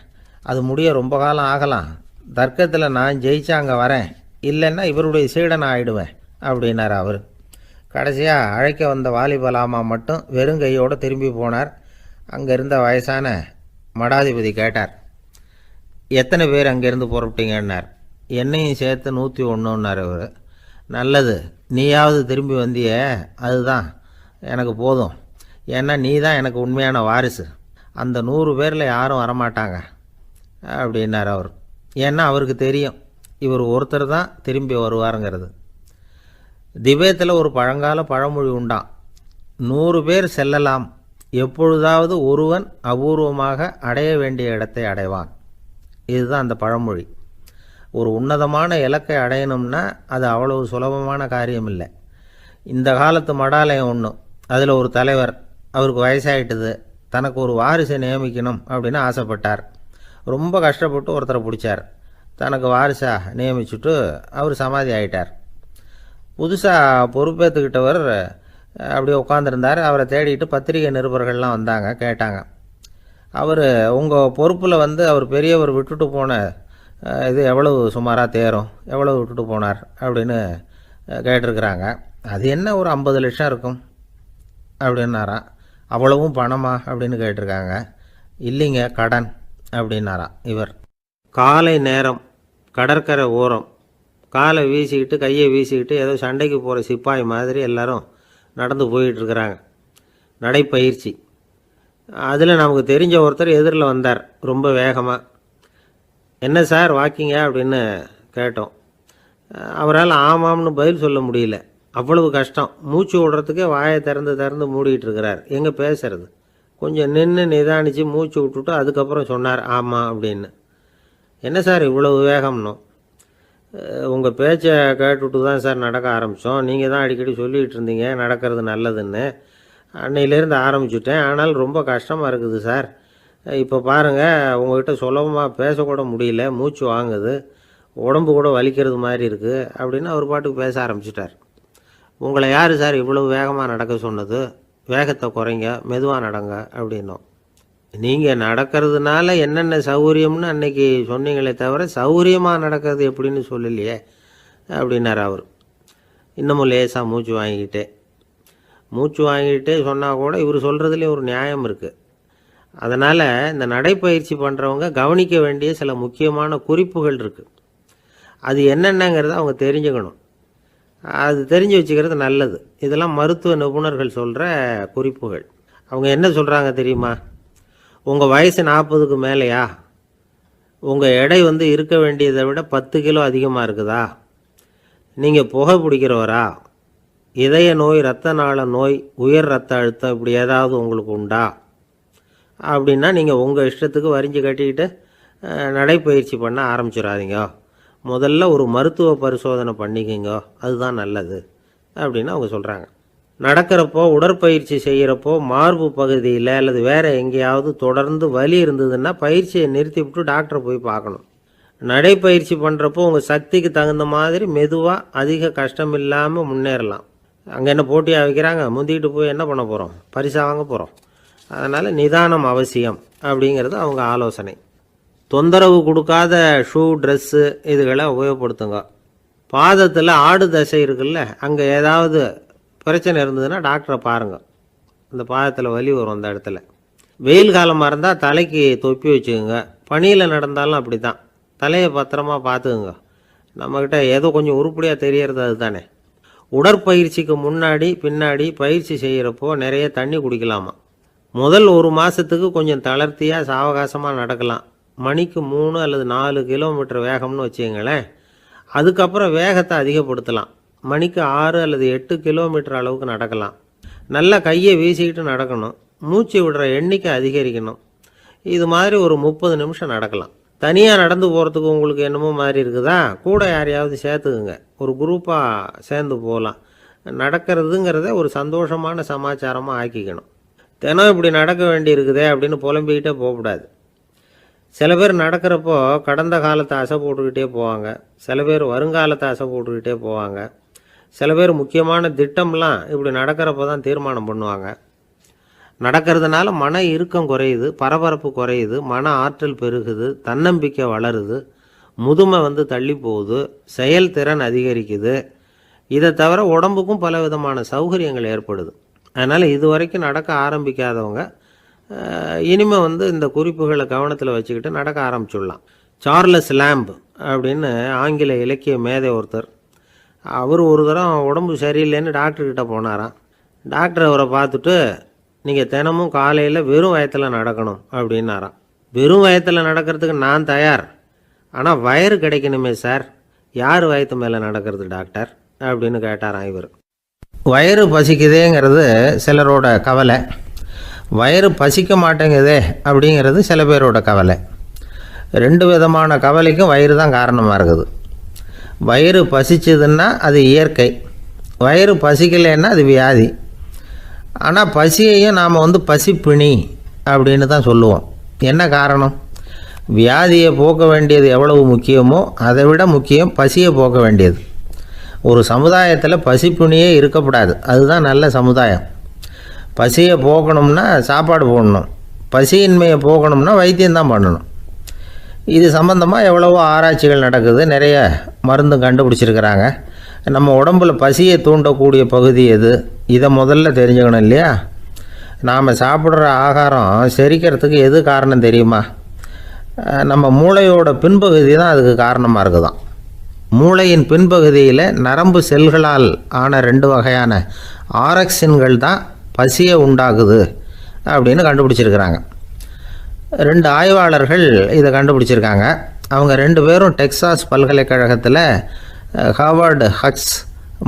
C: அது முடிய ரொம்ப காலம் ஆகலாம். தர்க்கத்தில் நான் ஜெயிச்சா அங்கே வரேன், இல்லைன்னா இவருடைய சீடனை ஆகிடுவேன் அப்படின்னார் அவர். கடைசியாக அழைக்க வந்த வாலிப லாமா மட்டும் வெறுங்கையோடு திரும்பி போனார். அங்கே இருந்த வயசான மடாதிபதி கேட்டார், எத்தனை பேர் அங்கேருந்து புறப்பட்டீங்கன்னார். என்னையும் சேர்த்து 101ன்னார் அவர். நல்லது, நீயாவது திரும்பி வந்தியே, அதுதான் எனக்கு போதும். ஏன்னா நீ தான் எனக்கு உண்மையான வாரிசு. அந்த 100 பேரில் யாரும் வரமாட்டாங்க அப்படின்னார் அவர். ஏன்னா அவருக்கு தெரியும் இவர் ஒருத்தர் தான் திரும்பி வருவாருங்கிறது. திபேத்தில் ஒரு பழங்கால பழமொழி உண்டாம், 100 பேர் செல்லலாம், எப்பொழுதாவது ஒருவன் அபூர்வமாக அடைய வேண்டிய இடத்தை அடைவான். இதுதான் அந்த பழமொழி. ஒரு உன்னதமான இலக்கை அடையணும்னா அது அவ்வளவு சுலபமான காரியம் இல்லை. இந்த காலத்து மடாலயம் ஒன்று, அதில் ஒரு தலைவர், அவருக்கு வயசாகிட்டுது, தனக்கு ஒரு வாரிசை நியமிக்கணும் அப்படின்னு ஆசைப்பட்டார். ரொம்ப கஷ்டப்பட்டு ஒருத்தரை பிடிச்சார். தனக்கு வாரிசாக நியமிச்சுட்டு அவர் சமாதி ஆகிட்டார். புதுசாக பொறுப்பேற்றுக்கிட்டவர் அப்படியே உட்காந்துருந்தார். அவரை தேடிட்டு பத்திரிகை நிருபர்கள்லாம் வந்தாங்க, கேட்டாங்க. அவர் உங்கள் பொறுப்பில் வந்து அவர் பெரியவர் விட்டுட்டு போன இது எவ்வளவு சுமாராக தேரும், எவ்வளவு விட்டுட்டு போனார் அப்படின்னு கேட்டிருக்கிறாங்க. அது என்ன ஒரு 50 லட்சம் இருக்கும் அப்படின்னாராம். அவ்வளவும் பணமா அப்படின்னு கேட்டிருக்காங்க. இல்லைங்க, கடன் அப்படின்னாராம் இவர். காலை நேரம், கடற்கரை ஓரம், காலை வீசிக்கிட்டு கையை வீசிக்கிட்டு ஏதோ சண்டைக்கு போகிற சிப்பாய் மாதிரி எல்லாரும் நடந்து போயிட்டுருக்கிறாங்க, நடைப்பயிற்சி. அதில் நமக்கு தெரிஞ்ச ஒருத்தர் எதிரில் வந்தார் ரொம்ப வேகமாக. என்ன சார் வாக்கிங்க அப்படின்னு கேட்டோம். அவரால் ஆமாம்னு பதில் சொல்ல முடியல, அவ்வளவு கஷ்டம். மூச்சு விடுறதுக்கே வாயை திறந்து மூடிக்கிட்டு இருக்கிறார். எங்கே பேசுறது? கொஞ்சம் நின்று நிதானித்து மூச்சு விட்டுட்டு அதுக்கப்புறம் சொன்னார் ஆமாம் அப்படின்னு. என்ன சார் இவ்வளவு வேகம்னோ? உங்கள் பேச்சை கேட்டுவிட்டு தான் சார் நடக்க ஆரம்பித்தோம். நீங்கள் தான் அடிக்கடி சொல்லிகிட்டு இருந்தீங்க நடக்கிறது நல்லதுன்னு. அன்னையிலேருந்து ஆரம்பிச்சுட்டேன், ஆனால் ரொம்ப கஷ்டமாக இருக்குது சார். இப்போ பாருங்கள், உங்கள்கிட்ட சுலபமாக பேசக்கூட முடியல, மூச்சு வாங்குது, உடம்பு கூட வலிக்கிறது மாதிரி இருக்குது அப்படின்னு அவர் பாட்டுக்கு பேச ஆரம்பிச்சிட்டார். உங்களை யார் சார் இவ்வளவு வேகமாக நடக்க சொன்னது? வேகத்தை குறைங்க, மெதுவாக நடங்க அப்படின்னோம். நீங்கள் நடக்கிறதுனால என்னென்ன சௌகரியம்னு அன்னைக்கு சொன்னீங்களே தவிர சௌகரியமாக நடக்கிறது எப்படின்னு சொல்லலையே அப்படின்னார் அவர். இன்னமும் லேசாக மூச்சு வாங்கிக்கிட்டே சொன்னால் கூட இவர் சொல்கிறதுலேயும் ஒரு நியாயம் இருக்குது. அதனால் இந்த நடைப்பயிற்சி பண்ணுறவங்க கவனிக்க வேண்டிய சில முக்கியமான குறிப்புகள் இருக்குது. அது என்னென்னங்கிறத அவங்க தெரிஞ்சுக்கணும். அது தெரிஞ்சு வச்சுக்கிறது நல்லது. இதெல்லாம் மருத்துவ நிபுணர்கள் சொல்கிற குறிப்புகள். அவங்க என்ன சொல்கிறாங்க தெரியுமா? உங்கள் வயசு 40க்கு மேலேயா? உங்கள் எடை இருக்க வேண்டியதை விட 10 கிலோ அதிகமாக இருக்குதா? நீங்கள் புகை பிடிக்கிறவரா? இதய நோய், இரத்த நாள நோய், உயர் இரத்த அழுத்தம் இப்படி ஏதாவது உங்களுக்கு உண்டா? அப்படின்னா நீங்கள் உங்கள் இஷ்டத்துக்கு வரிஞ்சு கட்டிக்கிட்டு நடைப்பயிற்சி பண்ண ஆரம்பிச்சிடாதீங்க. முதல்ல ஒரு மருத்துவ பரிசோதனை பண்ணிக்கோங்க, அதுதான் நல்லது அப்படின்னு அவங்க சொல்கிறாங்க. நடக்கிறப்போ, உடற்பயிற்சி செய்கிறப்போ மார்பு பகுதியில் அல்லது வேறு எங்கேயாவது தொடர்ந்து வலி இருந்ததுன்னா பயிற்சியை நிறுத்தி விட்டு டாக்டரை போய் பார்க்கணும். நடைப்பயிற்சி பண்ணுறப்போ உங்கள் சக்திக்கு தகுந்த மாதிரி மெதுவாக அதிக கஷ்டம் இல்லாமல் முன்னேறலாம். அங்கே என்ன போட்டியாக வைக்கிறாங்க? முந்திக்கிட்டு போய் என்ன பண்ண போகிறோம்? பரிசாக வாங்க போகிறோம். அதனால் நிதானம் அவசியம் அப்படிங்கிறது அவங்க ஆலோசனை. தொந்தரவு கொடுக்காத ஷூ, ட்ரெஸ்ஸு இதுகளை உபயோகப்படுத்துங்க. பாதத்தில் ஆடு தசை இருக்குல்ல, அங்கே ஏதாவது பிரச்சனை இருந்ததுன்னா டாக்டரை பாருங்கள். அந்த பாதத்தில் வலி வரும் அந்த இடத்துல. வெயில் காலமாக இருந்தால் தலைக்கு தொப்பி வச்சுக்கோங்க. பனியில் நடந்தாலும் அப்படி தான், தலையை பத்திரமா பார்த்துக்குங்க. நம்மக்கிட்ட ஏதோ கொஞ்சம் உருப்படியாக தெரியறது அது தானே. உடற்பயிற்சிக்கு முன்னாடி பின்னாடி பயிற்சி செய்கிறப்போ நிறைய தண்ணி குடிக்கலாமா. முதல் 1 மாதத்துக்கு கொஞ்சம் தளர்த்தியாக சாவகாசமாக நடக்கலாம். மணிக்கு 3 அல்லது 4 கிலோமீட்டர் வேகம்னு வச்சுங்களேன். அதுக்கப்புறம் வேகத்தை அதிகப்படுத்தலாம். மணிக்கு 6 அல்லது 8 கிலோமீட்டர் அளவுக்கு நடக்கலாம். நல்லா கையை வீசிக்கிட்டு நடக்கணும். மூச்சு விடுற எண்ணிக்கை அதிகரிக்கணும். இது மாதிரி ஒரு 30 நிமிஷம் நடக்கலாம். தனியாக நடந்து போகிறதுக்கு உங்களுக்கு என்னமோ மாதிரி இருக்குதா? கூட யாரையாவது சேர்த்துக்குங்க. ஒரு குரூப்பாக சேர்ந்து போகலாம். நடக்கிறதுங்கிறத ஒரு சந்தோஷமான சமாச்சாரமாக ஆக்கிக்கணும். தினம் இப்படி நடக்க வேண்டி இருக்குதே அப்படின்னு புலம்பிக்கிட்டே போகக்கூடாது. சில பேர் நடக்கிறப்போ கடந்த காலத்தை அசை போட்டுக்கிட்டே போவாங்க. சில பேர் வருங்காலத்தை அசை போட்டுக்கிட்டே போவாங்க. சில பேர் முக்கியமான திட்டம்லாம் இப்படி நடக்கிறப்போ தான் தீர்மானம் பண்ணுவாங்க. நடக்கிறதுனால மன இறுக்கம் குறையுது, பரபரப்பு குறையுது, மன ஆற்றல் பெருகுது, தன்னம்பிக்கை வளருது, முதுமை தள்ளி போகுது, செயல்திறன் அதிகரிக்குது. இதை தவிர உடம்புக்கும் பல விதமான சௌகரியங்கள் ஏற்படுது. அதனால் இது வரைக்கும் நடக்க ஆரம்பிக்காதவங்க இனிமேல் இந்த குறிப்புகளை கவனத்தில் வச்சுக்கிட்டு நடக்க ஆரம்பிச்சுடலாம். சார்லஸ் லேம்ப் அப்படின்னு ஆங்கில இலக்கிய மேதை ஒருத்தர், அவர் ஒரு தரம் உடம்பு சரியில்லைன்னு டாக்டர்கிட்ட போனாராம். டாக்டர் அவரை பார்த்துட்டு, நீங்கள் தினமும் காலையில் வெறும் வயத்தில் நடக்கணும் அப்படின்னாராம். வெறும் வயத்தில் நடக்கிறதுக்கு நான் தயார், ஆனால் வயிறு கிடைக்கணுமே சார். யார் வயத்து மேலே நடக்கிறது டாக்டர் அப்படின்னு கேட்டாராம் இவர். வயிறு பசிக்குதேங்கிறது சிலரோட கவலை, வயிறு பசிக்க மாட்டேங்குதே அப்படிங்கிறது சில பேரோட கவலை. 2 விதமான கவலைக்கும் வயிறு தான் காரணமாக இருக்குது. வயிறு பசிச்சதுன்னா அது இயற்கை, வயிறு பசிக்கலைன்னா அது வியாதி. ஆனால் பசியையும் நாம் பசிப்பிணி அப்படின்னு தான் சொல்லுவோம். என்ன காரணம்? வியாதியை போக்க வேண்டியது எவ்வளவு முக்கியமோ அதை விட முக்கியம் பசியை போக்க வேண்டியது. ஒரு சமுதாயத்தில் பசிப்பிணியே இருக்கக்கூடாது, அதுதான் நல்ல சமுதாயம். பசியை போக்கணும்னா சாப்பாடு போடணும், பசியின்மையை போக்கணும்னா வைத்தியம்தான் பண்ணணும். இது சம்பந்தமாக எவ்வளவோ ஆராய்ச்சிகள் நடக்குது, நிறைய மருந்து கண்டுபிடிச்சிருக்கிறாங்க. நம்ம உடம்புல பசியை தூண்டக்கூடிய பகுதி எது, இதை முதல்ல தெரிஞ்சுக்கணும் இல்லையா? நாம் சாப்பிட்ற ஆகாரம் செரிக்கிறதுக்கு எது காரணம் தெரியுமா? நம்ம மூளையோட பின்பகுதி தான் அதுக்கு காரணமாக இருக்குதாம். மூளையின் பின்பகுதியில் நரம்பு செல்களால் ஆன 2 வகையான ஆரக்சின்கள் தான் பசியை உண்டாகுது அப்படின்னு கண்டுபிடிச்சிருக்கிறாங்க. 2 ஆய்வாளர்கள் இதை கண்டுபிடிச்சிருக்காங்க. அவங்க 2 பேரும் டெக்சாஸ் பல்கலைக்கழகத்தில் ஹார்வர்டு ஹக்ஸ்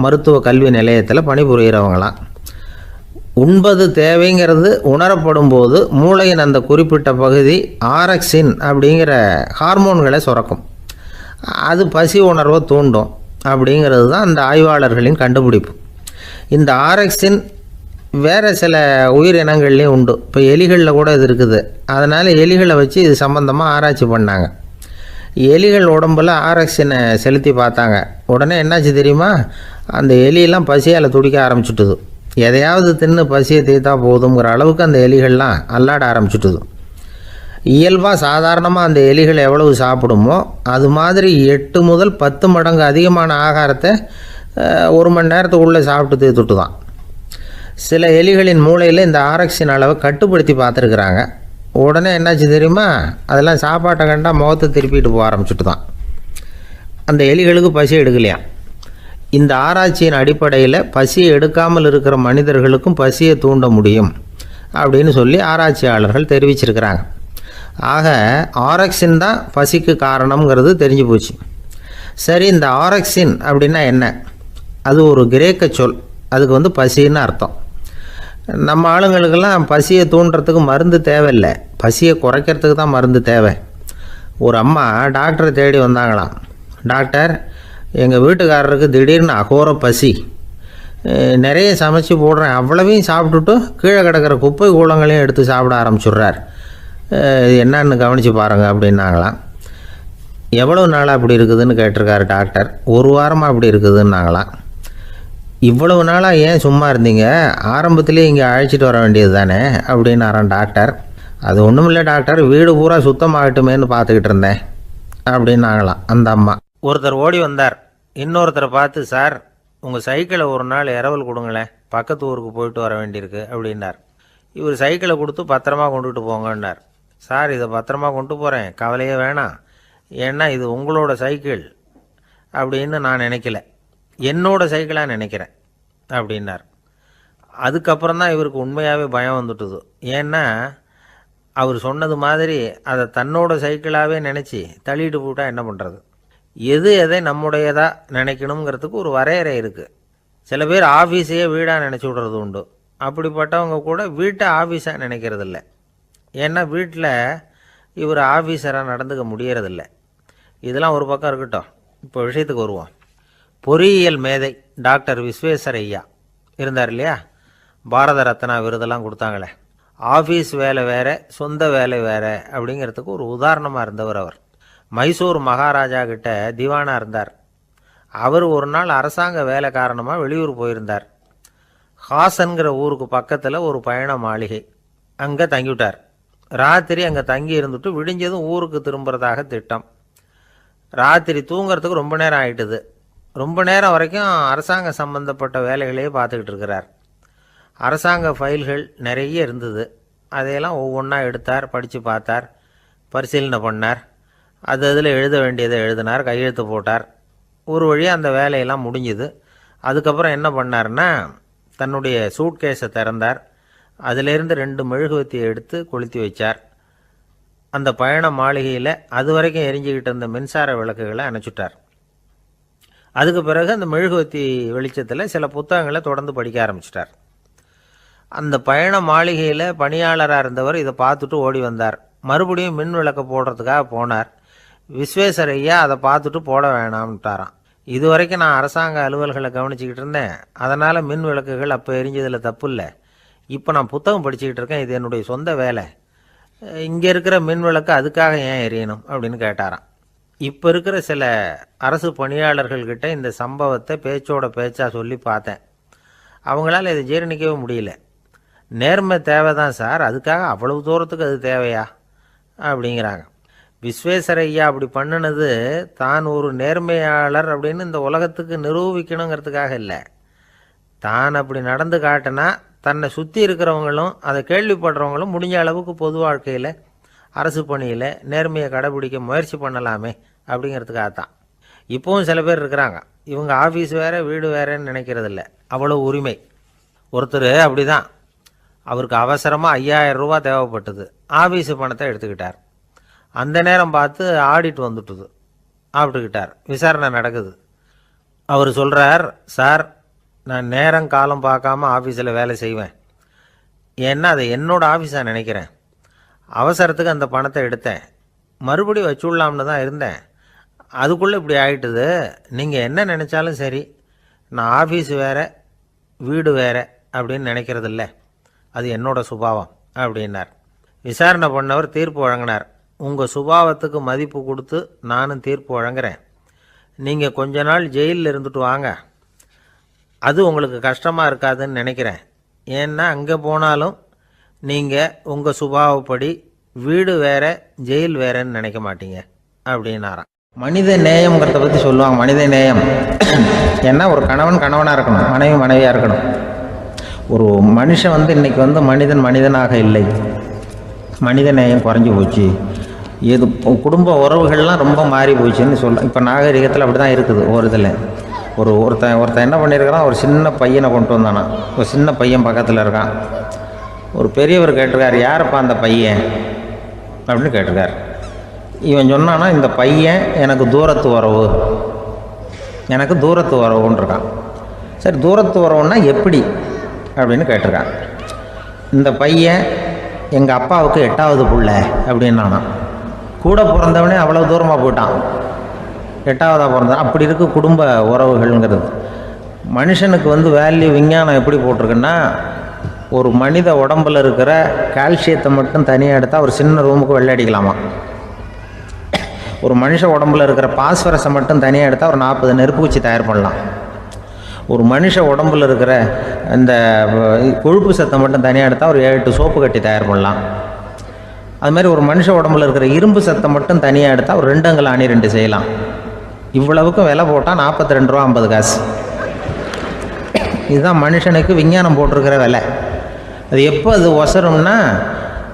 C: மருத்துவ கல்வி நிலையத்தில் பணிபுரிகிறவங்களாம். உண்பது தேவைங்கிறது உணரப்படும் போது மூளையின் அந்த குறிப்பிட்ட பகுதி ஆரக்சின் அப்படிங்கிற ஹார்மோன்களை சுரக்கும். அது பசி உணர்வை தூண்டும் அப்படிங்கிறது தான் அந்த ஆய்வாளர்களின் கண்டுபிடிப்பு. இந்த ஆரக்சின் வேறு சில உயிரினங்கள்லேயும் உண்டு. இப்போ எலிகளில் கூட இது இருக்குது. அதனால் எலிகளை வச்சு இது சம்பந்தமாக ஆராய்ச்சி பண்ணாங்க. எலிகள் உடம்பில் ஆரக்சினை செலுத்தி பார்த்தாங்க. உடனே என்னாச்சு தெரியுமா? அந்த எலியெல்லாம் பசியால் துடிக்க ஆரம்பிச்சுட்டுது. எதையாவது தின்னு பசியை தீர்த்தா போதுங்கிற அளவுக்கு அந்த எலிகள்லாம் அல்லாட ஆரம்பிச்சுட்டுது. இயல்பாக சாதாரணமாக அந்த எலிகள் எவ்வளவு சாப்பிடுமோ அது மாதிரி 8 முதல் 10 மடங்கு அதிகமான ஆகாரத்தை 1 மணி நேரத்துக்குள்ளே சாப்பிட்டு தீர்த்துட்டு தான். சில எலிகளின் மூளையில் இந்த ஆரக்சின் அளவை கட்டுப்படுத்தி பார்த்துருக்குறாங்க. உடனே என்னாச்சு தெரியுமா, அதெல்லாம் சாப்பாட்டை கண்டா முகத்தை திருப்பிட்டு போக ஆரம்பிச்சுட்டு தான். அந்த எலிகளுக்கு பசி எடுக்கலையாம். இந்த ஆராய்ச்சியின் அடிப்படையில் பசியை எடுக்காமல் இருக்கிற மனிதர்களுக்கும் பசியை தூண்ட முடியும் அப்படின்னு சொல்லி ஆராய்ச்சியாளர்கள் தெரிவிச்சிருக்கிறாங்க. ஆக ஆரக்சின் தான் பசிக்கு காரணம்ங்கிறது தெரிஞ்சு போச்சு. சரி, இந்த ஆரக்சின் அப்படின்னா என்ன? அது ஒரு கிரேக்க சொல். அதுக்கு பசின்னு அர்த்தம். நம்ம ஆளுங்களுக்கெல்லாம் பசியை தூண்டுறதுக்கு மருந்து தேவையில்லை, பசியை குறைக்கிறதுக்கு தான் மருந்து தேவை. ஒரு அம்மா டாக்டரை தேடி வந்தாங்களாம். டாக்டர், எங்கள் வீட்டுக்காரருக்கு திடீர்னு அகோர பசி, நிறைய சமைச்சு போடுறேன், அவ்வளவையும் சாப்பிட்டுட்டு கீழே கிடக்கிற குப்பை கூலங்களையும் எடுத்து சாப்பிட ஆரம்பிச்சுட்றார், என்னன்னு கவனித்து பாருங்கள் அப்படின்னாங்களாம். எவ்வளோ நாளாக அப்படி இருக்குதுன்னு கேட்டிருக்காரு டாக்டர். 1 வாரமாக அப்படி இருக்குதுன்னாங்களாம். இவ்வளவு நாளாக ஏன் சும்மா இருந்தீங்க, ஆரம்பத்திலே இங்கே அழைச்சிட்டு வர வேண்டியது தானே அப்படின்னாரான் டாக்டர். அது ஒன்றும் இல்லை டாக்டர், வீடு பூரா சுத்தமாகட்டுமேன்னு பார்த்துக்கிட்டு இருந்தேன் அப்படின்னாங்களாம் அந்த அம்மா. ஒருத்தர் ஓடி வந்தார், இன்னொருத்தரை பார்த்து, சார் உங்கள் சைக்கிளை ஒரு நாள் இரவல் கொடுங்களேன், பக்கத்து ஊருக்கு போயிட்டு வர வேண்டியிருக்கு அப்படின்னார். இவர் சைக்கிளை கொடுத்து பத்திரமா கொண்டுகிட்டு போங்கன்னார். சார் இதை பத்திரமா கொண்டு போகிறேன், கவலையே வேணாம், ஏன்னா இது உங்களோட சைக்கிள் அப்படின்னு நான் நினைக்கல, என்னோட சைக்கிளாக நினைக்கிறேன் அப்படின்னார். அதுக்கப்புறம் தான் இவருக்கு உண்மையாகவே பயம் வந்துட்டுது. ஏன்னா அவர் சொன்னது மாதிரி அதை தன்னோட சைக்கிளாகவே நினச்சி தள்ளிட்டு போட்டால் என்ன பண்ணுறது? எது எதை நம்முடையதாக நினைக்கணுங்கிறதுக்கு ஒரு வரையறை இருக்குது. சில பேர் ஆஃபீஸையே வீடாக நினச்சி விட்றது உண்டு. அப்படிப்பட்டவங்க கூட வீட்டை ஆஃபீஸாக நினைக்கிறதில்ல. ஏன்னா வீட்டில் இவர் ஆஃபீஸராக நடந்துக்க முடியறதில்ல. இதெல்லாம் ஒரு பக்கம் இருக்கட்டும், இப்போ விஷயத்துக்கு வருவோம். பொறியியல் மேதை டாக்டர் விஸ்வேஸ்வரய்யா இருந்தார் இல்லையா, பாரத ரத்னா விருதெல்லாம் கொடுத்தாங்களே. ஆஃபீஸ் வேலை வேறு, சொந்த வேலை வேறு அப்படிங்கிறதுக்கு ஒரு உதாரணமாக இருந்தவர் அவர். மைசூர் மகாராஜா கிட்ட திவானாக இருந்தார். அவர் ஒரு நாள் அரசாங்க வேலை காரணமாக வெளியூர் போயிருந்தார். ஹாசன்கிற ஊருக்கு பக்கத்தில் ஒரு பயண மாளிகை, அங்கே தங்கிவிட்டார். ராத்திரி அங்கே தங்கி இருந்துட்டு விடிஞ்சதும் ஊருக்கு திரும்புறதாக திட்டம். ராத்திரி தூங்கிறதுக்கு ரொம்ப நேரம் ஆகிட்டுது. ரொம்ப நேரம் வரைக்கும் அரசாங்க சம்பந்தப்பட்ட வேலைகளையே பார்த்துக்கிட்டு இருக்கிறார். அரசாங்க ஃபைல்கள் நிறைய இருந்தது. அதையெல்லாம் ஒவ்வொன்றா எடுத்தார், படித்து பார்த்தார், பரிசீலனை பண்ணார். அதில் எழுத வேண்டியதை எழுதினார், கையெழுத்து போட்டார். ஒரு வழியாக அந்த வேலையெல்லாம் முடிஞ்சுது. அதுக்கப்புறம் என்ன பண்ணார்னா, தன்னுடைய சூட்கேஸை திறந்தார். அதிலேருந்து 2 மெழுகுவத்தியை எடுத்து கொளுத்தி வச்சார். அந்த பயண மாளிகையில் அது வரைக்கும் எரிஞ்சிக்கிட்டு இருந்த மின்சார விளக்குகளை அணைச்சிட்டார். அதுக்கு பிறகு அந்த மெழுகுவத்தி வெளிச்சத்தில் சில புத்தகங்களை தொடர்ந்து படிக்க ஆரம்பிச்சிட்டார். அந்த பயண மாளிகையில் பணியாளராக இருந்தவர் இதை பார்த்துட்டு ஓடி வந்தார். மறுபடியும் மின் விளக்கை போடுறதுக்காக போனார். விஸ்வேஸ்வரய்யா அதை பார்த்துட்டு போட வேணாம்ட்டாராம். இது வரைக்கும் நான் அரசாங்க அலுவல்களை கவனிச்சிக்கிட்டு இருந்தேன், அதனால் மின் விளக்குகள் அப்போ எரிஞ்சதில் தப்பு இல்லை. இப்போ நான் புத்தகம் படிச்சுக்கிட்டு இருக்கேன், இது என்னுடைய சொந்த வேலை, இங்கே இருக்கிற மின் விளக்கு அதுக்காக ஏன் எரியணும் அப்படின்னு கேட்டாராம். இப்போ இருக்கிற சில அரசு பணியாளர்கள்கிட்ட இந்த சம்பவத்தை பேச்சோட பேச்சாக சொல்லி பார்த்தேன். அவங்களால இதை ஜீரணிக்கவே முடியல. நேர்மை தேவை தான் சார், அதுக்காக அவ்வளவு தூரத்துக்கு அது தேவையா அப்படிங்கிறாங்க. விஸ்வேஸ்வரய்யா அப்படி பண்ணினது தான் ஒரு நேர்மையாளர் அப்படின்னு இந்த உலகத்துக்கு நிரூபிக்கணுங்கிறதுக்காக இல்லை. தான் அப்படி நடந்து காட்டினா தன்னை சுற்றி இருக்கிறவங்களும் அதை கேள்விப்படுறவங்களும் முடிஞ்ச அளவுக்கு பொது வாழ்க்கையில் அரசு பணியில் நேர்மையை கடைபிடிக்க முயற்சி பண்ணலாமே அப்படிங்கிறதுக்காகத்தான். இப்போவும் சில பேர் இருக்கிறாங்க, இவங்க ஆஃபீஸ் வேறு வீடு வேறேன்னு நினைக்கிறதில்ல, அவ்வளோ உரிமை. ஒருத்தர் அப்படி தான், அவருக்கு அவசரமாக 5000 ரூபா தேவைப்பட்டது. ஆஃபீஸு பணத்தை எடுத்துக்கிட்டார். அந்த நேரம் பார்த்து ஆடிட் வந்துட்டுது, ஆப்பிட்டுக்கிட்டார். விசாரணை நடக்குது. அவர் சொல்கிறார், சார் நான் நேரம் காலம் பார்க்காம ஆஃபீஸில் வேலை செய்வேன், ஏன்னா அதை என்னோடய ஆஃபீஸாக நினைக்கிறேன். அவசரத்துக்கு அந்த பணத்தை எடுத்தேன், மறுபடியும் வச்சுடலாம்னு தான் இருந்தேன், அதுக்குள்ளே இப்படி ஆகிட்டுது. நீங்கள் என்ன நினச்சாலும் சரி, நான் ஆஃபீஸ் வேறு வீடு வேறு அப்படின்னு நினைக்கிறதில்ல, அது என்னோட சுபாவம் அப்படின்னார். விசாரணை பண்ணவர் தீர்ப்பு வழங்கினார். உங்கள் சுபாவத்துக்கு மதிப்பு கொடுத்து நானும் தீர்ப்பு வழங்குறேன். நீங்கள் கொஞ்ச நாள் ஜெயிலில் இருந்துட்டு வாங்க, அது உங்களுக்கு கஷ்டமாக இருக்காதுன்னு நினைக்கிறேன். ஏன்னா அங்கே போனாலும் நீங்கள் உங்கள் சுபாவப்படி வீடு வேற ஜெயில் வேறன்னு நினைக்க மாட்டீங்க அப்படின்னாராம். மனித நேயம்ங்கிறத பற்றி சொல்லுவாங்க. மனித நேயம் ஏன்னா ஒரு கணவன் கணவனாக இருக்கணும், மனைவி மனைவியாக இருக்கணும். ஒரு மனுஷன் வந்து இன்றைக்கி வந்து மனிதனாக இல்லை, மனித நேயம் குறைஞ்சி போச்சு, இது குடும்ப உறவுகள்லாம் ரொம்ப மாறி போச்சுன்னு சொல்லலாம். இப்போ நாகரிகத்தில் அப்படி தான் இருக்குது. ஒரு இதில் ஒருத்தன் என்ன பண்ணியிருக்கிறான், ஒரு சின்ன பையனை கொண்டு வந்தானா. ஒரு சின்ன பையன் பக்கத்தில் இருக்கான். ஒரு பெரியவர் கேட்டிருக்காரு, யாரப்பா அந்த பையன் அப்படின்னு கேட்டிருக்காரு. இவன் சொன்னான்னா, இந்த பையன் எனக்கு தூரத்து உறவுன்னு இருக்கான். சரி, தூரத்து உறவுன்னா எப்படி அப்படின்னு கேட்டிருக்கான். இந்த பையன் எங்கள் அப்பாவுக்கு 8வது புள்ள அப்படின்னானா. கூட பிறந்தவனே அவ்வளோ தூரமாக போயிட்டான், 8வதாக பிறந்தான். அப்படி இருக்க குடும்ப உறவுகள்ங்கிறது. மனுஷனுக்கு வந்து வேல்யூ விஞ்ஞானம் எப்படி போட்டிருக்குன்னா, ஒரு மனித உடம்பில் இருக்கிற கால்சியத்தை மட்டும் தனியாக எடுத்தால் ஒரு சின்ன ரூமுக்கு வெள்ளை அடிக்கலாமா. ஒரு மனுஷ உடம்பில் இருக்கிற பாஸ்பரஸை மட்டும் தனியாக எடுத்தால் ஒரு 40 நெருப்பு குச்சி தயார் பண்ணலாம். ஒரு மனுஷ உடம்பில் இருக்கிற இந்த கொழுப்பு சத்தை மட்டும் தனியாக எடுத்தால் ஒரு 7-8 சோப்பு கட்டி தயார் பண்ணலாம். அது மாதிரி ஒரு மனுஷ உடம்பில் இருக்கிற இரும்பு சத்தை மட்டும் தனியாக எடுத்தால் ஒரு 2 அங்குல ஆணி 2 செய்யலாம். இவ்வளவுக்கும் விலை போட்டால் 42 ரூபா 50 காசு. இதுதான் மனுஷனுக்கு விஞ்ஞானம் போட்டிருக்கிற விலை. அது எப்போ அது ஒசரும்னா,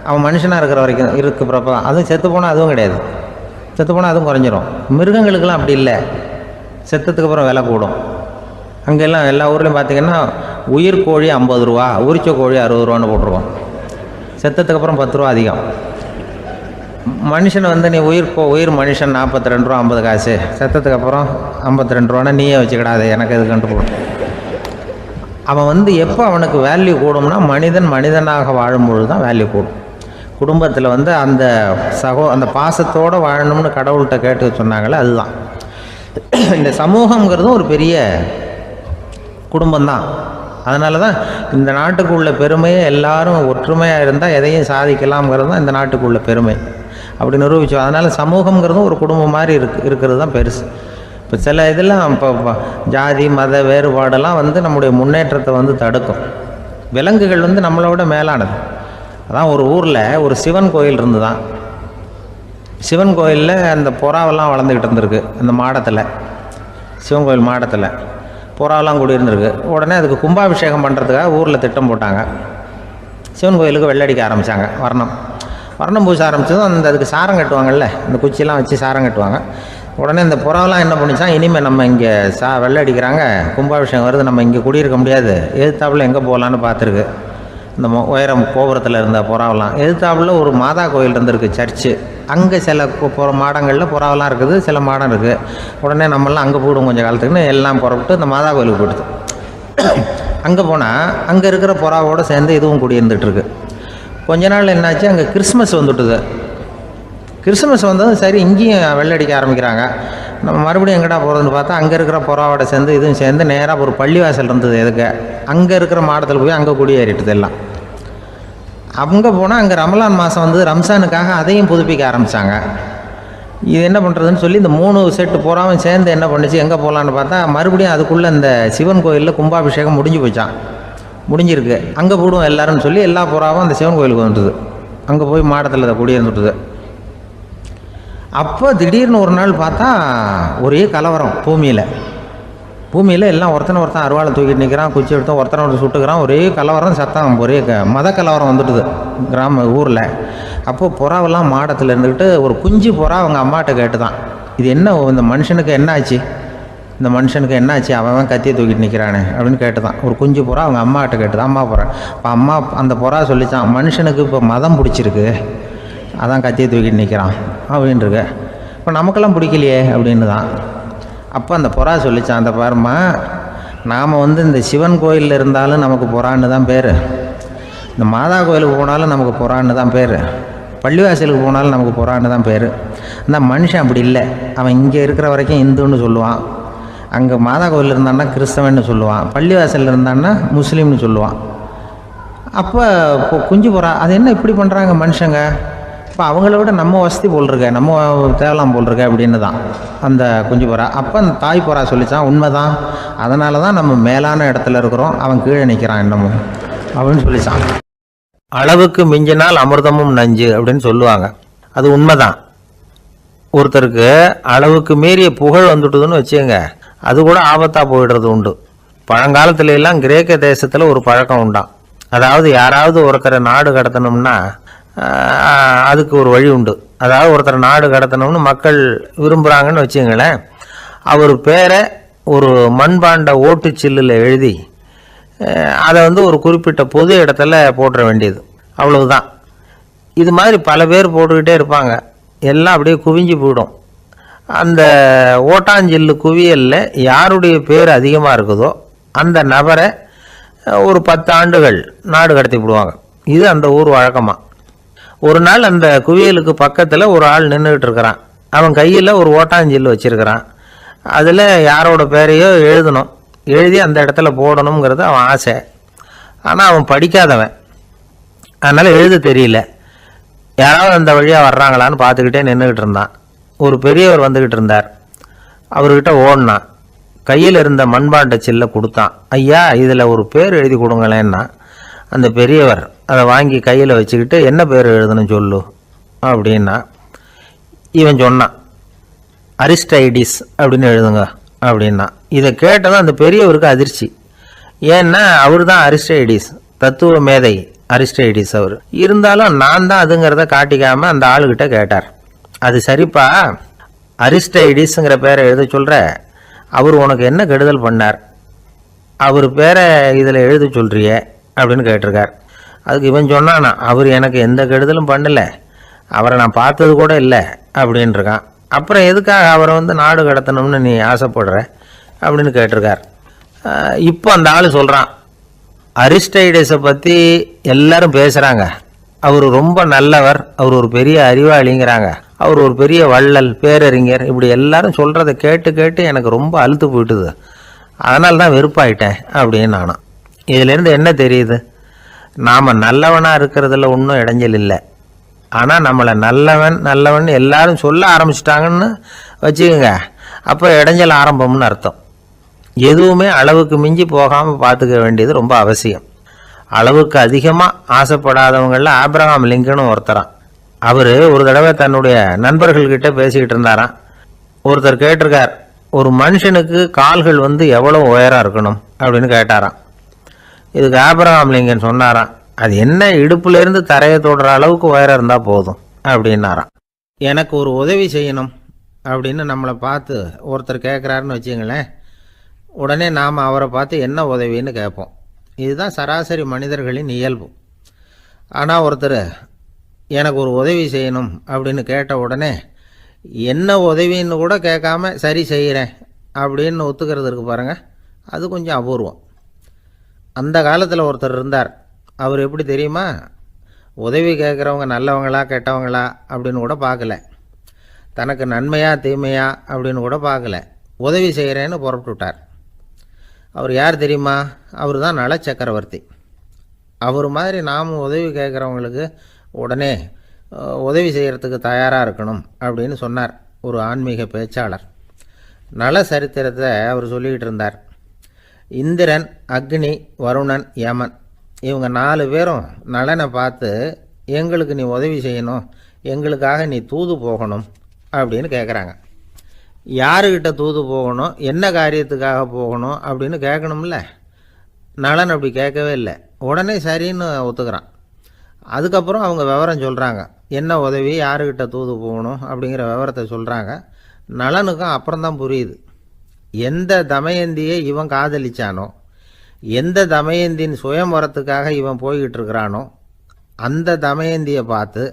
C: அவன் மனுஷனாக இருக்கிற வரைக்கும் இருக்கிறப்ப தான். அதுவும் செத்து போனால் அதுவும் கிடையாது, செத்து போனால் அதுவும் குறைஞ்சிரும். மிருகங்களுக்கெல்லாம் அப்படி இல்லை, செத்ததுக்கு அப்புறம் விலை கூடும். அங்கெல்லாம் எல்லா ஊர்லேயும் பார்த்திங்கன்னா உயிர் கோழி 50 ரூபா, உரிச்ச கோழி 60 ரூபான்னு போட்டிருக்கோம். செத்ததுக்கு அப்புறம் 10 ரூபா அதிகம். மனுஷனை வந்து நீ உயிர் மனுஷன் 42 ரூபா 50 காசு, செத்ததுக்கு அப்புறம் 52 ரூபான்னா நீயே வச்சுக்கிடாது, எனக்கு இது கண்டு போடும். அவன் வந்து எப்போ அவனுக்கு வேல்யூ கூடும்னா, மனிதனாக வாழும்பொழுது தான் வேல்யூ கூடும். குடும்பத்தில் வந்து அந்த பாசத்தோடு வாழணும்னு கடவுள்கிட்ட கேட்டு சொன்னாங்களே, அதுதான். இந்த சமூகங்கிறதும் ஒரு பெரிய குடும்பம்தான். அதனால தான் இந்த நாட்டுக்கு உள்ள பெருமையை எல்லாரும் ஒற்றுமையாக இருந்தால் எதையும் சாதிக்கலாம்ங்கிறது தான் இந்த நாட்டுக்கு உள்ள பெருமை. அப்படி நிரூபித்தோம். அதனால் சமூகங்கிறதும் ஒரு குடும்பம் மாதிரி இருக்கிறது தான் பெருசு. இப்போ சில இதெல்லாம் இப்போ ஜாதி மத வேறுபாடெல்லாம் வந்து நம்முடைய முன்னேற்றத்தை வந்து தடுக்கும். விலங்குகள் வந்து நம்மளோட மேலானது. அதான் ஒரு ஊரில் ஒரு சிவன் கோயில் இருந்து தான். சிவன் கோயிலில் அந்த புறாவெல்லாம் வளர்ந்துக்கிட்டு இருந்திருக்கு. அந்த மாடத்தில், சிவன் கோயில் மாடத்தில் புறாவெல்லாம் கூடியிருந்திருக்கு. உடனே அதுக்கு கும்பாபிஷேகம் பண்ணுறதுக்காக ஊரில் திட்டம் போட்டாங்க. சிவன் கோயிலுக்கு வெள்ளடிக்க ஆரம்பித்தாங்க. வர்ணம் பூச ஆரம்பித்ததும் அதுக்கு சாரம் கட்டுவாங்கள்ல, இந்த குச்சியெல்லாம் வச்சு சாரம் கட்டுவாங்க. உடனே இந்த புறாவெல்லாம் என்ன பண்ணிச்சான், இனிமேல் நம்ம இங்கே வெள்ளை அடிக்கிறாங்க, கும்பாபிஷேகம் வருது, நம்ம இங்கே குடியிருக்க முடியாது, எதிர்த்தாப்புல எங்கே போகலான்னு பார்த்துருக்கு. இந்த உயரம் கோபுரத்தில் இருந்த புறாவெல்லாம் எதிர்த்தாப்புல ஒரு மாதா கோயில் இருந்திருக்கு, சர்ச்சு. அங்கே சில மாடங்களில் புறாவெல்லாம் இருக்குது, சில மாடம் இருக்குது. உடனே நம்மளாம் அங்கே போயிடும் கொஞ்சம் காலத்துக்குன்னு எல்லாம் புறப்பட்டு இந்த மாதா கோயிலுக்கு போயிடுது. அங்கே போனால் அங்கே இருக்கிற புறாவோடு சேர்ந்து இதுவும் குடியிருந்துட்டுருக்கு. கொஞ்ச நாள் என்னாச்சு, அங்கே கிறிஸ்மஸ் வந்துட்டுது. கிறிஸ்மஸ் வந்ததும் சரி, இங்கேயும் வெள்ளடிக்க ஆரம்பிக்கிறாங்க. நம்ம மறுபடியும் எங்கடா போகிறதுன்னு பார்த்தா, அங்கே இருக்கிற புறாவோட சேர்ந்து இதுவும் சேர்ந்து நேராக ஒரு பள்ளிவாசல் இருந்தது. எதுக்கு அங்கே இருக்கிற மாடத்தில் போய் அங்கே குடியேறிட்டுது எல்லாம். அங்கே போனால் அங்கே ரமலான் மாதம் வந்து ரம்ஜானுக்காக அதையும் புதுப்பிக்க ஆரம்பித்தாங்க. இது என்ன பண்ணுறதுன்னு சொல்லி இந்த 3 செட்டு புறாவும் சேர்ந்து என்ன பண்ணிச்சு, எங்கே போகலான்னு பார்த்தா மறுபடியும் அதுக்குள்ளே இந்த சிவன் கோயிலில் கும்பாபிஷேகம் முடிஞ்சிருக்கு. அங்கே போடுவோம் எல்லாருன்னு சொல்லி எல்லா புறாவும் அந்த சிவன் கோயிலுக்கு வந்துட்டுது. அங்கே போய் மாடத்தில் அதை குடியிருந்துட்டுது. அப்போ திடீர்னு ஒரு நாள் பார்த்தா ஒரே கலவரம் பூமியில் எல்லாம் ஒருத்தன் அருவாளை தூக்கிட்டு நிற்கிறான், குச்சி எடுத்து ஒருத்தனை சுட்டுக்கிறான். ஒரே கலவரம், சத்தம், ஒரே மத கலவரம் வந்துட்டுது ஊரில். அப்போது புறாவெல்லாம் மாடத்தில் இருந்துக்கிட்டு ஒரு குஞ்சு புறா அவங்க அம்மாட்ட கேட்டு தான், இது என்ன, இந்த மனுஷனுக்கு என்னாச்சு, அவன் கத்தியை தூக்கிட்டு நிற்கிறானே அப்படின்னு கேட்டு தான். ஒரு குஞ்சு புறா அவங்க அம்மாட்ட கேட்டு தான், அம்மா புறா. இப்போ அம்மா அந்த புறா சொல்லித்தான், மனுஷனுக்கு இப்போ மதம் பிடிச்சிருக்கு, அதான் கத்தியை தூக்கிட்டு நிற்கிறான் அப்படின்ருக்கு. இப்போ நமக்கெல்லாம் பிடிக்கலையே அப்படின்னு தான். அப்போ அந்த புறா சொல்லித்தான், அந்த பாருமா, நாம் வந்து இந்த சிவன் கோயிலில் இருந்தாலும் நமக்கு புறான்னு தான் பேர், இந்த மாதா கோயிலுக்கு போனாலும் நமக்கு புறான்னு தான் பேர், பள்ளிவாசலுக்கு போனாலும் நமக்கு புறான்னு தான் பேர். அந்த மனுஷன் அப்படி இல்லை. அவன் இங்கே இருக்கிற வரைக்கும் இந்துன்னு சொல்லுவான், அங்கே மாதா கோயில் இருந்தான்னா கிறிஸ்தவன்னு சொல்லுவான், பள்ளிவாசலில் இருந்தான்னா முஸ்லீம்னு சொல்லுவான். அப்போ இப்போ குஞ்சு புறா அது என்ன இப்படி பண்ணுறாங்க மனுஷங்க, இப்போ அவங்கள விட நம்ம வசதி போல் இருக்க, நம்ம தேவலாம் போல் இருக்க அப்படின்னு தான் அந்த குஞ்சு புறா. அப்போ அந்த தாய் புறா சொல்லித்தான், உண்மை தான், அதனால தான் நம்ம மேலான இடத்துல இருக்கிறோம், அவன் கீழே நிற்கிறான் என்னமோ அப்படின்னு சொல்லித்தான். அளவுக்கு மிஞ்சினால் அமிர்தமும் நஞ்சு அப்படின்னு சொல்லுவாங்க. அது உண்மைதான். ஒருத்தருக்கு அளவுக்கு மீறிய புகழ் வந்துட்டுதுன்னு வச்சுங்க, அது கூட ஆபத்தாக போயிடுறது உண்டு. பழங்காலத்துல எல்லாம் கிரேக்க தேசத்தில் ஒரு பழக்கம் உண்டாம். அதாவது யாராவது ஒருத்தரை நாடு கடத்தணும்னா அதுக்கு ஒரு வழி உண்டு. அதாவது ஒருத்தரை நாடு கடத்தணும்னு மக்கள் விரும்புகிறாங்கன்னு வச்சுங்களேன், அவர் பேரை ஒரு மண்பாண்ட ஓட்டுச்சில்லில் எழுதி அதை ஒரு குறிப்பிட்ட பொது இடத்துல போட்டுற வேண்டியது, அவ்வளவுதான். இது மாதிரி பல பேர் போட்டுக்கிட்டே இருப்பாங்க. எல்லாம் அப்படியே குவிஞ்சு போயிடும். அந்த ஓட்டாஞ்சில்லு குவியலில் யாருடைய பேர் அதிகமாக இருக்குதோ அந்த நபரை ஒரு 10 ஆண்டுகள் நாடு கடத்தி விடுவாங்க. இது அந்த ஊர் வழக்கமாக. ஒரு நாள் அந்த குவியலுக்கு பக்கத்தில் ஒரு ஆள் நின்றுக்கிட்டு இருக்கிறான். அவன் கையில் ஒரு ஓட்டாஞ்சில்லு வச்சுருக்கிறான். அதில் யாரோட பேரையோ எழுதணும், எழுதி அந்த இடத்துல போடணுங்கிறது அவன் ஆசை. ஆனால் அவன் படிக்காதவன், அதனால் எழுத தெரியல. யாராவது அந்த வழியாக வர்றாங்களான்னு பார்த்துக்கிட்டே நின்றுக்கிட்டு இருந்தான். ஒரு பெரியவர் வந்துக்கிட்டு இருந்தார். அவர்கிட்ட ஓடினான். கையில் இருந்த மண்பாண்ட சில்லை கொடுத்தான். ஐயா, இதில் ஒரு பேர் எழுதி கொடுங்களேன்னா அந்த பெரியவர் அதை வாங்கி கையில் வச்சுக்கிட்டு, என்ன பேர் எழுதணும் சொல்லு அப்படின்னா. இவன் சொன்னான், அரிஸ்டைடிஸ் அப்படின்னு எழுதுங்க அப்படின்னா. இதை கேட்டதும் அந்த பெரியவருக்கு அதிர்ச்சி. ஏன்னா அவர் தான் அரிஸ்டைடிஸ், தத்துவ மேதை அரிஸ்டைடிஸ் அவர். இருந்தாலும் நான் தான் அதுங்கிறத காட்டிக்காமல் அந்த ஆளுகிட்ட கேட்டார். அது சரிப்பா, அரிஸ்டைடிஸ்ங்கிற பேரை எழுத சொல்கிற, அவர் உனக்கு என்ன கெடுதல் பண்ணார்? அவர் பேரை இதில் எழுத சொல்கிறியே அப்படின்னு கேட்டிருக்கார். அதுக்கு இவன் சொன்னானா, அவர் எனக்கு எந்த கெடுதலும் பண்ணலை, அவரை நான் பார்த்தது கூட இல்லை அப்படின்ட்டுருக்கான். அப்புறம் எதுக்காக அவரை நாடு கடத்தணும்னு நீ ஆசைப்படுற அப்படின்னு கேட்டிருக்கார். இப்போ அந்த ஆள் சொல்கிறான், அரிஸ்டைடஸை பற்றி எல்லாரும் பேசுகிறாங்க, அவர் ரொம்ப நல்லவர், அவர் ஒரு பெரிய அறிவாளிங்கிறாங்க, அவர் ஒரு பெரிய வள்ளல், பேரறிஞர், இப்படி எல்லாரும் சொல்கிறத கேட்டு கேட்டு எனக்கு ரொம்ப அழுத்து போயிட்டுது, அதனால தான் வெறுப்பாயிட்டேன் அப்படின்னு நானும். இதிலேருந்து என்ன தெரியுது? நாம் நல்லவனாக இருக்கிறதுல ஒன்றும் இடைஞ்சல் இல்லை. ஆனால் நம்மளை நல்லவன் நல்லவன் எல்லாரும் சொல்ல ஆரம்பிச்சிட்டாங்கன்னு வச்சுக்கோங்க, அப்போ இடைஞ்சல் ஆரம்பம்னு அர்த்தம். எதுவுமே அளவுக்கு மிஞ்சி போகாமல் பார்த்துக்க வேண்டியது ரொம்ப அவசியம். அளவுக்கு அதிகமாக ஆசைப்படாதவங்களில் ஆப்ரஹாம் லிங்கனும் ஒருத்தரான். அவர் ஒரு தடவை தன்னுடைய நண்பர்கள்கிட்ட பேசிக்கிட்டு இருந்தாராம். ஒருத்தர் கேட்டிருக்கார், ஒரு மனுஷனுக்கு கால்கள் எவ்வளோ உயரம் இருக்கணும் அப்படின்னு கேட்டாராம். இதுக்கு ஆப்ரஹாம் லிங்கன் சொன்னாராம், அது என்ன, இடுப்புலேருந்து தரையை தொடுற அளவுக்கு உயரம் இருந்தால் போதும் அப்படின்னாராம். எனக்கு ஒரு உதவி செய்யணும் அப்படின்னு நம்மளை பார்த்து ஒருத்தர் கேட்குறாருன்னு வச்சுங்களேன், உடனே நாம் அவரை பார்த்து என்ன உதவின்னு கேட்போம். இதுதான் சராசரி மனிதர்களின் இயல்பு. ஆனால் ஒருத்தர் எனக்கு ஒரு உதவி செய்யணும் அப்படின்னு கேட்ட உடனே என்ன உதவின்னு கூட கேட்காம சரி செய்கிறேன் அப்படின்னு ஒத்துக்கிறது இருக்கு பாருங்கள், அது கொஞ்சம் அபூர்வம். அந்த காலத்தில் ஒருத்தர் இருந்தார். அவர் எப்படி தெரியுமா? உதவி கேட்குறவங்க நல்லவங்களா கெட்டவங்களா அப்படின்னு கூட பார்க்கல, தனக்கு நன்மையா தீமையா அப்படின்னு கூட பார்க்கல, உதவி செய்கிறேன்னு புறப்பட்டு விட்டார். அவர் யார் தெரியுமா? அவர் தான் நல சக்கரவர்த்தி. அவர் மாதிரி நாம் உதவி கேட்குறவங்களுக்கு உடனே உதவி செய்கிறதுக்கு தயாராக இருக்கணும் அப்படின்னு சொன்னார் ஒரு ஆன்மீக பேச்சாளர். நல சரித்திரத்தை அவர் சொல்லிக்கிட்டு இருந்தார். இந்திரன், அக்னி, வருணன், யமன், இவங்க 4 பேரும் நலனை பார்த்து, எங்களுக்கு நீ உதவி செய்யணும், எங்களுக்காக நீ தூது போகணும் அப்படின்னு கேட்குறாங்க. யாருக்கிட்ட தூது போகணும், என்ன காரியத்துக்காக போகணும் அப்படின்னு கேட்கணும்ல. நலன் அப்படி கேட்கவே இல்லை, உடனே சரின்னு ஒத்துக்கிறான். அதுக்கப்புறம் அவங்க விவரம் சொல்கிறாங்க, என்ன உதவி, யாருக்கிட்ட தூது போகணும் அப்படிங்கிற விவரத்தை சொல்கிறாங்க. நலனுக்கும் அப்புறம்தான் புரியுது, எந்த தமயந்தியை இவன் காதலிச்சானோ, எந்த தமயந்தின் சுயம்பரத்துக்காக இவன் போய்கிட்டு இருக்கிறானோ அந்த தமயந்தியை பார்த்து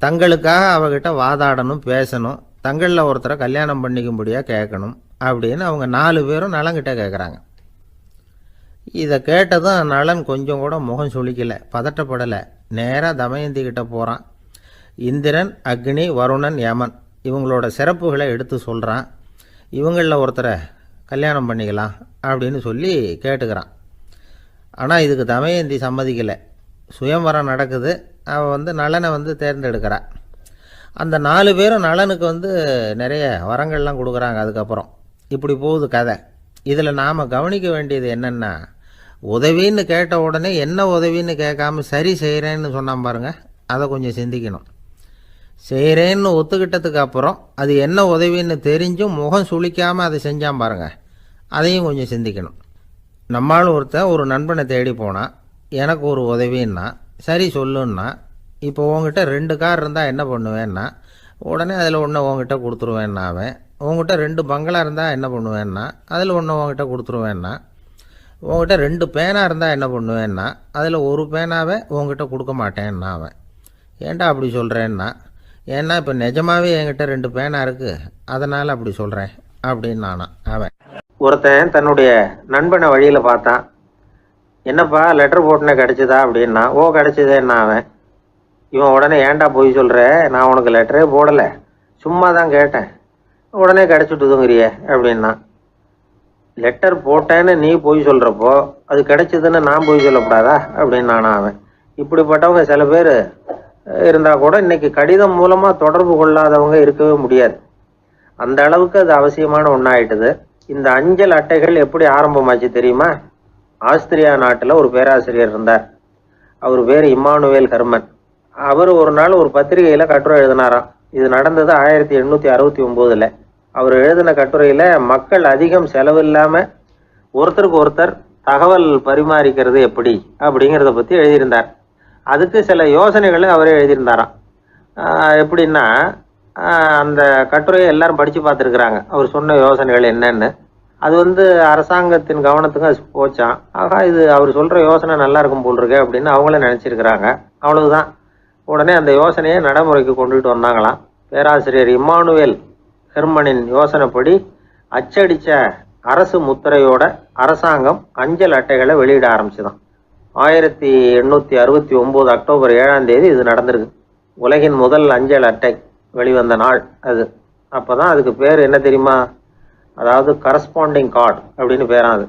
C: தங்களுக்காக அவகிட்ட வாதாடணும், பேசணும், தங்களில் ஒருத்தரை கல்யாணம் பண்ணிக்கும்படியாக கேட்கணும் அப்படின்னு அவங்க 4 பேரும் நலன்கிட்ட கேட்குறாங்க. இதை கேட்டதும் நலன் கொஞ்சம் கூட முகம் சுளிக்கலை, பதட்டப்படலை. நேராக தமயந்தி கிட்ட போகிறான். இந்திரன், அக்னி, வருணன், யமன் இவங்களோட சிறப்புகளை எடுத்து சொல்கிறான். இவங்களில் ஒருத்தரை கல்யாணம் பண்ணிக்கலாம் அப்படின்னு சொல்லி கேட்டுக்கிறான். ஆனால் இதுக்கு தமயந்தி சம்மதிக்கலை. சுயம்வரம் நடக்குது, அவள் நலனை தேர்ந்தெடுக்கிறா. அந்த 4 பேரும் நலனுக்கு நிறைய வரங்கள்லாம் கொடுக்குறாங்க. அதுக்கப்புறம் இப்படி போகுது கதை. இதில் நாம் கவனிக்க வேண்டியது என்னென்னா, உதவின்னு கேட்ட உடனே என்ன உதவின்னு கேட்காம சரி செய்கிறேன்னு சொன்னான் பாருங்க, அதை கொஞ்சம் சிந்திக்கணும். செய்கிறேன்னு ஒத்துக்கிட்டதுக்கு அப்புறம் அது என்ன உதவின்னு தெரிஞ்சும் முகம் சுளிக்காமல் அதை செஞ்சான் பாருங்க, அதையும் கொஞ்சம் சிந்திக்கணும். நம்மால் ஒருத்தன் ஒரு நண்பனை தேடி போனான், எனக்கு ஒரு உதவின்னா சரி சொல்லுன்னா, இப்போ உங்ககிட்ட 2 கார் இருந்தால் என்ன பண்ணுவேன்னா உடனே அதில் ஒன்று உங்ககிட்ட கொடுத்துருவேன்னா, அவன் உங்ககிட்ட 2 பங்களா இருந்தால் என்ன பண்ணுவேன்னா அதில் ஒன்று உங்ககிட்ட கொடுத்துருவேன்னா, உங்ககிட்ட 2 பேனா இருந்தால் என்ன பண்ணுவேன்னா அதில் ஒரு பேனாவை உங்ககிட்ட கொடுக்க மாட்டேன்னா அவன். ஏன்டா அப்படி சொல்கிறேன்னா, ஏன்னா இப்போ நிஜமாகவே என்கிட்ட 2 பேனா இருக்குது, அதனால் அப்படி சொல்கிறேன் அப்படின்னு நானான் அவன்.
B: ஒருத்தன் தன்னுடைய நண்பனை வழியில் பார்த்தான். என்னப்பா லெட்டர் போட்டுனே கிடச்சிதா அப்படின்னா, ஓ கிடச்சிதேன்னா அவன். இவன் உடனே ஏன்டா போய் சொல்கிற, நான் உனக்கு லெட்டரே போடலை, சும்மா தான் கேட்டேன், உடனே கிடச்சிட்டுதுங்கிறியே அப்படின்னா. லெட்டர் போட்டேன்னு நீ போய் சொல்கிறப்போ அது கிடைச்சதுன்னு நான் போய் சொல்லக்கூடாதா அப்படின்னு நானா அவன். இப்படிப்பட்டவங்க சில பேர் இருந்தால் கூட இன்னைக்கு கடிதம் மூலமாக தொடர்பு கொள்ளாதவங்க இருக்கவே முடியாது. அந்த அளவுக்கு அது அவசியமான ஒன்றாயிட்டுது. இந்த அஞ்சல் அட்டைகள் எப்படி ஆரம்பமாச்சு தெரியுமா? ஆஸ்திரியா நாட்டில் ஒரு பேராசிரியர் இருந்தார். அவர் பேர் இம்மானுவேல் ஹெர்மன். அவர் ஒரு நாள் ஒரு பத்திரிகையில் கட்டுரை எழுதினாராம். இது நடந்தது 1869. அவர் எழுதின கட்டுரையில் மக்கள் அதிகம் செலவு இல்லாமல் ஒருத்தருக்கு ஒருத்தர் தகவல் பரிமாறிக்கிறது எப்படி அப்படிங்கிறத பற்றி எழுதியிருந்தார். அதுக்கு சில யோசனைகளை அவரே எழுதியிருந்தாராம். எப்படின்னா, அந்த கட்டுரையை எல்லாரும் படித்து பார்த்துருக்குறாங்க, அவர் சொன்ன யோசனைகள் என்னன்னு. அது அரசாங்கத்தின் கவனத்துக்கு அது போச்சான். ஆகா, இது அவர் சொல்கிற யோசனை நல்லா இருக்கும் போல் இருக்கு அப்படின்னு அவங்களே நினச்சிருக்கிறாங்க. அவ்வளவுதான். உடனே அந்த யோசனையை நடைமுறைக்கு கொண்டுகிட்டு வந்தாங்களாம். பேராசிரியர் இம்மானுவேல் ஹெர்மனின் யோசனைப்படி அச்சடித்த அரசு முத்திரையோட அரசாங்கம் அஞ்சல் அட்டைகளை வெளியிட ஆரம்பிச்சுதான். 1869 அக்டோபர் 7ஆம் தேதி இது நடந்திருக்கு. உலகின் முதல் அஞ்சல் அட்டை வெளிவந்த நாள் அது. அப்போதான் அதுக்கு பேர் என்ன தெரியுமா? அதாவது கரஸ்பாண்டிங் கார்டு அப்படின்னு பேராது.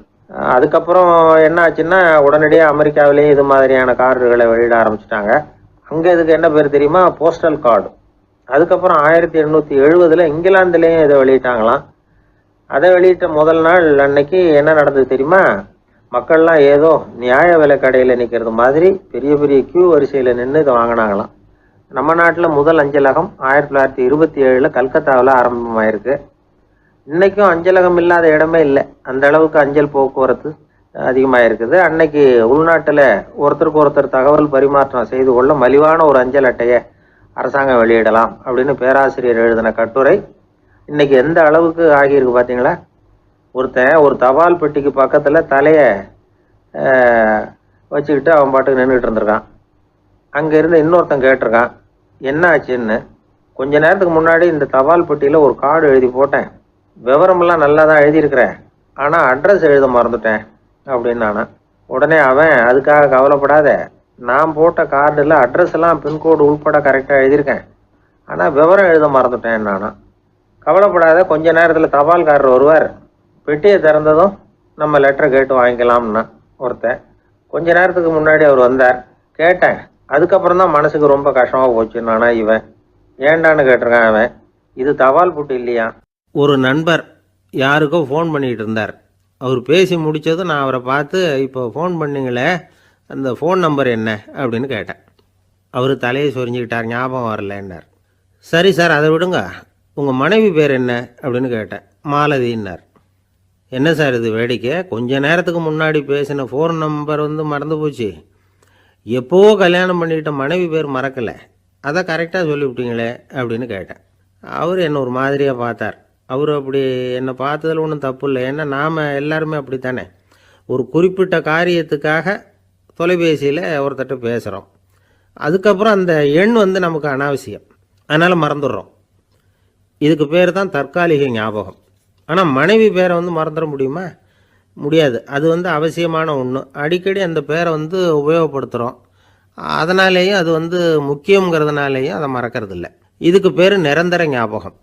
B: அதுக்கப்புறம் என்ன ஆச்சுன்னா, உடனடியாக அமெரிக்காவிலேயே இது மாதிரியான கார்டுகளை வெளியிட ஆரம்பிச்சிட்டாங்க. அங்கே இதுக்கு என்ன பேர் தெரியுமா? Postal card. அதுக்கப்புறம் 1870 இங்கிலாந்துலேயும் இதை வெளியிட்டாங்களாம். அதை வெளியிட்ட முதல் நாள் அன்னைக்கு என்ன நடந்தது தெரியுமா? மக்கள்லாம் ஏதோ நியாய விலை கடையில் நிற்கிறது மாதிரி பெரிய பெரிய கியூ வரிசையில் நின்று இதை வாங்கினாங்களாம். நம்ம நாட்டில் முதல் அஞ்சலகம் 1927 கல்கத்தாவில் ஆரம்பமாயிருக்கு. இன்றைக்கும் அஞ்சலகம் இல்லாத இடமே இல்லை. அந்த அளவுக்கு அஞ்சல் போக்குவரத்து அதிகமாக இருக்குது. அன்னைக்கு உள்நாட்டில் ஒருத்தருக்கு ஒருத்தர் தகவல் பரிமாற்றம் செய்து கொள்ள மலிவான ஒரு அஞ்சல் அட்டையை அரசாங்கம் வெளியிடலாம் அப்படின்னு பேராசிரியர் எழுதின கட்டுரை இன்னைக்கு எந்த அளவுக்கு ஆகியிருக்கு பார்த்தீங்களா? ஒருத்தன் ஒரு தபால் பெட்டிக்கு பக்கத்தில் தலையை வச்சுக்கிட்டு அவன் பாட்டுக்கு நின்றுட்டு இருந்திருக்கான். அங்கே இருந்து இன்னொருத்தன் கேட்டிருக்கான், என்ன ஆச்சுன்னு. கொஞ்ச நேரத்துக்கு முன்னாடி இந்த தபால் பெட்டியில் ஒரு கார்டு எழுதி போட்டேன், விவரமெல்லாம் நல்லா தான் எழுதியிருக்கிறேன், ஆனால் அட்ரஸ் எழுத மறந்துட்டேன் அப்படின்னு நானா. உடனே அவன், அதுக்காக கவலைப்படாத, நான் போட்ட கார்டில் அட்ரஸ் எல்லாம் பின்கோடு உள்பட கரெக்டாக எழுதியிருக்கேன், ஆனால் விவரம் எழுத மறந்துட்டேன் நானா. கவலைப்படாத, கொஞ்ச நேரத்தில் தபால்காரர் வருவார், பெட்டியை திறந்ததும் நம்ம லெட்டரை கேட்டு வாங்கிக்கலாம்னா ஒருத்தன். கொஞ்ச நேரத்துக்கு முன்னாடி அவர் வந்தார், கேட்டேன், அதுக்கப்புறம் தான் மனசுக்கு ரொம்ப கஷ்டமாக போச்சு நானா. இவன் ஏண்டான்னு கேட்டிருக்கான். அவன், இது தபால் புட்டு இல்லையா.
C: ஒரு நண்பர் யாருக்கோ ஃபோன் பண்ணிகிட்டு இருந்தார். அவர் பேசி முடித்ததும் நான் அவரை பார்த்து, இப்போ ஃபோன் பண்ணிங்களே, அந்த ஃபோன் நம்பர் என்ன அப்படின்னு கேட்டேன். அவர் தலையை சொரிஞ்சுக்கிட்டார், ஞாபகம் வரலன்னார். சரி சார், அதை விடுங்க, உங்கள் மனைவி பேர் என்ன அப்படின்னு கேட்டேன். மாலதின்னார். என்ன சார் இது வேடிக்கை, கொஞ்ச நேரத்துக்கு முன்னாடி பேசின ஃபோன் நம்பர் மறந்து போச்சு, எப்போவோ கல்யாணம் பண்ணிக்கிட்ட மனைவி பேர் மறக்கலை, அதை கரெக்டாக சொல்லிவிட்டீங்களே அப்படின்னு கேட்டேன். அவர் என்ன ஒரு மாதிரியாக பார்த்தார். அவர் அப்படி என்னை பார்த்ததில் ஒன்றும் தப்பு இல்லை, ஏன்னா நாம் எல்லாருமே அப்படித்தானே. ஒரு குறிப்பிட்ட காரியத்துக்காக தொலைபேசியில் ஒருத்தட்ட பேசுகிறோம், அதுக்கப்புறம் அந்த எண் நமக்கு அனாவசியம், அதனால் மறந்துடுறோம். இதுக்கு பேர் தான் தற்காலிக ஞாபகம். ஆனால் மனைவி பேரை மறந்துட முடியுமா? முடியாது. அது அவசியமான ஒன்று. அடிக்கடி அந்த பேரை உபயோகப்படுத்துகிறோம், அதனாலேயும் அது முக்கியங்கிறதுனாலேயும் அதை மறக்கறதில்லை. இதுக்கு பேர் நிரந்தர ஞாபகம்.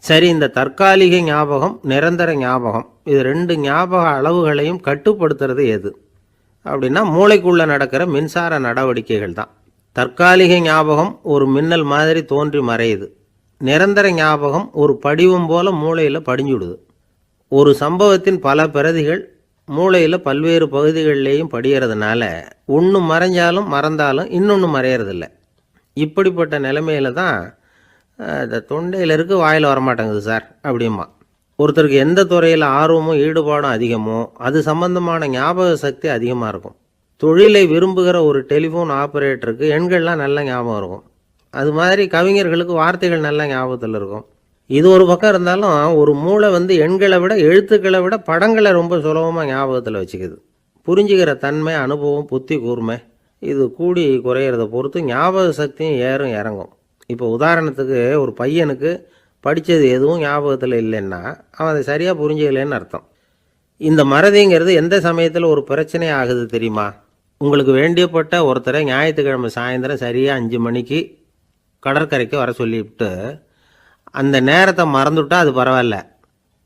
C: சரி, இந்த தற்காலிக ஞாபகம், நிரந்தர ஞாபகம், இது 2 ஞாபக அளவுகளையும் கட்டுப்படுத்துறது எது அப்படின்னா, மூளைக்குள்ளே நடக்கிற மின்சார நடவடிக்கைகள் தான். தற்காலிக ஞாபகம் ஒரு மின்னல் மாதிரி தோன்றி மறையுது. நிரந்தர ஞாபகம் ஒரு படிவம் போல மூளையில் படிஞ்சுடுது. ஒரு சம்பவத்தின் பல பிரதிகள் மூளையில் பல்வேறு பகுதிகளிலேயும் படிகிறதுனால ஒன்று மறைஞ்சாலும் மறந்தாலும் இன்னொன்று மறையறதில்ல. இப்படிப்பட்ட நிலைமையில தான் இந்த தொண்டையில் இருக்கு வாயில் வரமாட்டேங்குது சார் அப்படிமா. ஒருத்தருக்கு எந்த துறையில் ஆர்வமும் ஈடுபாடும் அதிகமோ அது சம்பந்தமான ஞாபக சக்தி அதிகமாக இருக்கும். தொழிலை விரும்புகிற ஒரு டெலிஃபோன் ஆப்ரேட்டருக்கு எண்கள்லாம் நல்ல ஞாபகம் இருக்கும். அது மாதிரி கவிஞர்களுக்கு வார்த்தைகள் நல்ல ஞாபகத்தில் இருக்கும். இது ஒரு பக்கம் இருந்தாலும் ஒரு மூளை எண்களை விட எழுத்துக்களை விட படங்களை ரொம்ப சுலபமாக ஞாபகத்தில் வச்சுக்குது. புரிஞ்சுக்கிற தன்மை, அனுபவம், புத்தி கூர்மை இது கூடி குறையிறத பொறுத்து ஞாபக சக்தியும் ஏறும் இறங்கும். இப்போ உதாரணத்துக்கு ஒரு பையனுக்கு படித்தது எதுவும் ஞாபகத்தில் இல்லைன்னா அவன் அதை சரியாக புரிஞ்சுக்கலைன்னு அர்த்தம். இந்த மறதிங்கிறது எந்த சமயத்தில் ஒரு பிரச்சனை ஆகுது தெரியுமா? உங்களுக்கு வேண்டியப்பட்ட ஒருத்தரை ஞாயிற்றுக்கிழமை சாயந்தரம் சரியாக 5 மணிக்கு கடற்கரைக்கு வர சொல்லிவிட்டு அந்த நேரத்தை மறந்துவிட்டா அது பரவாயில்ல,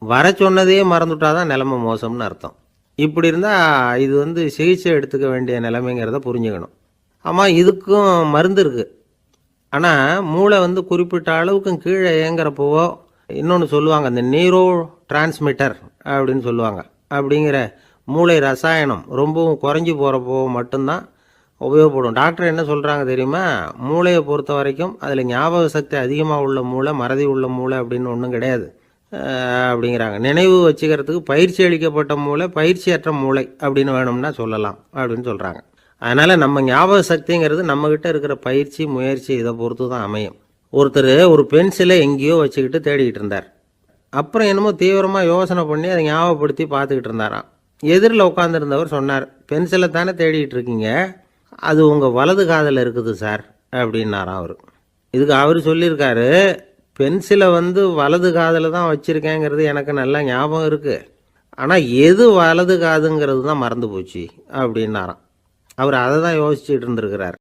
C: வர சொன்னதையே மறந்துவிட்டா தான் நிலைமை மோசம்னு அர்த்தம். இப்படி இருந்தால் இது சிகிச்சை எடுத்துக்க வேண்டிய நிலைமைங்கிறத புரிஞ்சுக்கணும். ஆமாம், இதுக்கும் மருந்து இருக்குது. ஆனால் மூளை குறிப்பிட்ட அளவுக்கும் கீழே இயங்குறப்போவோ இன்னொன்று சொல்லுவாங்க, இந்த நியூரோ டிரான்ஸ்மிட்டர் அப்படின்னு சொல்லுவாங்க. அப்படிங்கிற மூளை ரசாயனம் ரொம்பவும் குறைஞ்சி போகிறப்போ மட்டும்தான் உபயோகப்படும். டாக்டர் என்ன சொல்கிறாங்க தெரியுமா? மூளையை பொறுத்த வரைக்கும் அதில் ஞாபக சக்தி அதிகமாக உள்ள மூளை, மறதி உள்ள மூளை அப்படின்னு ஒன்றும் கிடையாது அப்படிங்கிறாங்க. நினைவு வச்சுக்கிறதுக்கு பயிற்சி அளிக்கப்பட்ட மூளை, பயிற்சியற்ற மூளை அப்படின்னு வேணும்னா சொல்லலாம் அப்படின்னு சொல்கிறாங்க. அதனால் நம்ம ஞாபக சக்திங்கிறது நம்மக்கிட்ட இருக்கிற பயிற்சி, முயற்சி இதை பொறுத்து தான் அமையும். ஒருத்தர் ஒரு பென்சிலை எங்கேயோ வச்சுக்கிட்டு தேடிக்கிட்டு இருந்தார். அப்புறம் என்னமோ தீவிரமாக யோசனை பண்ணி அதை ஞாபகப்படுத்தி பார்த்துக்கிட்டு இருந்தாராம். எதிரில் உட்காந்துருந்தவர் சொன்னார், பென்சிலை தானே தேடிட்டு இருக்கீங்க, அது உங்கள் வலது காதில் இருக்குது சார் அப்படின்னாராம் அவர். இதுக்கு அவர் சொல்லியிருக்காரு, பென்சிலை வலது காதில் தான் வச்சுருக்கேங்கிறது எனக்கு நல்லா ஞாபகம் இருக்குது, ஆனால் எது வலது காதுங்கிறது தான் மறந்து போச்சு அப்படின்னாராம். அவர் அதை தான் யோசிச்சுட்டு இருந்திருக்கிறார்.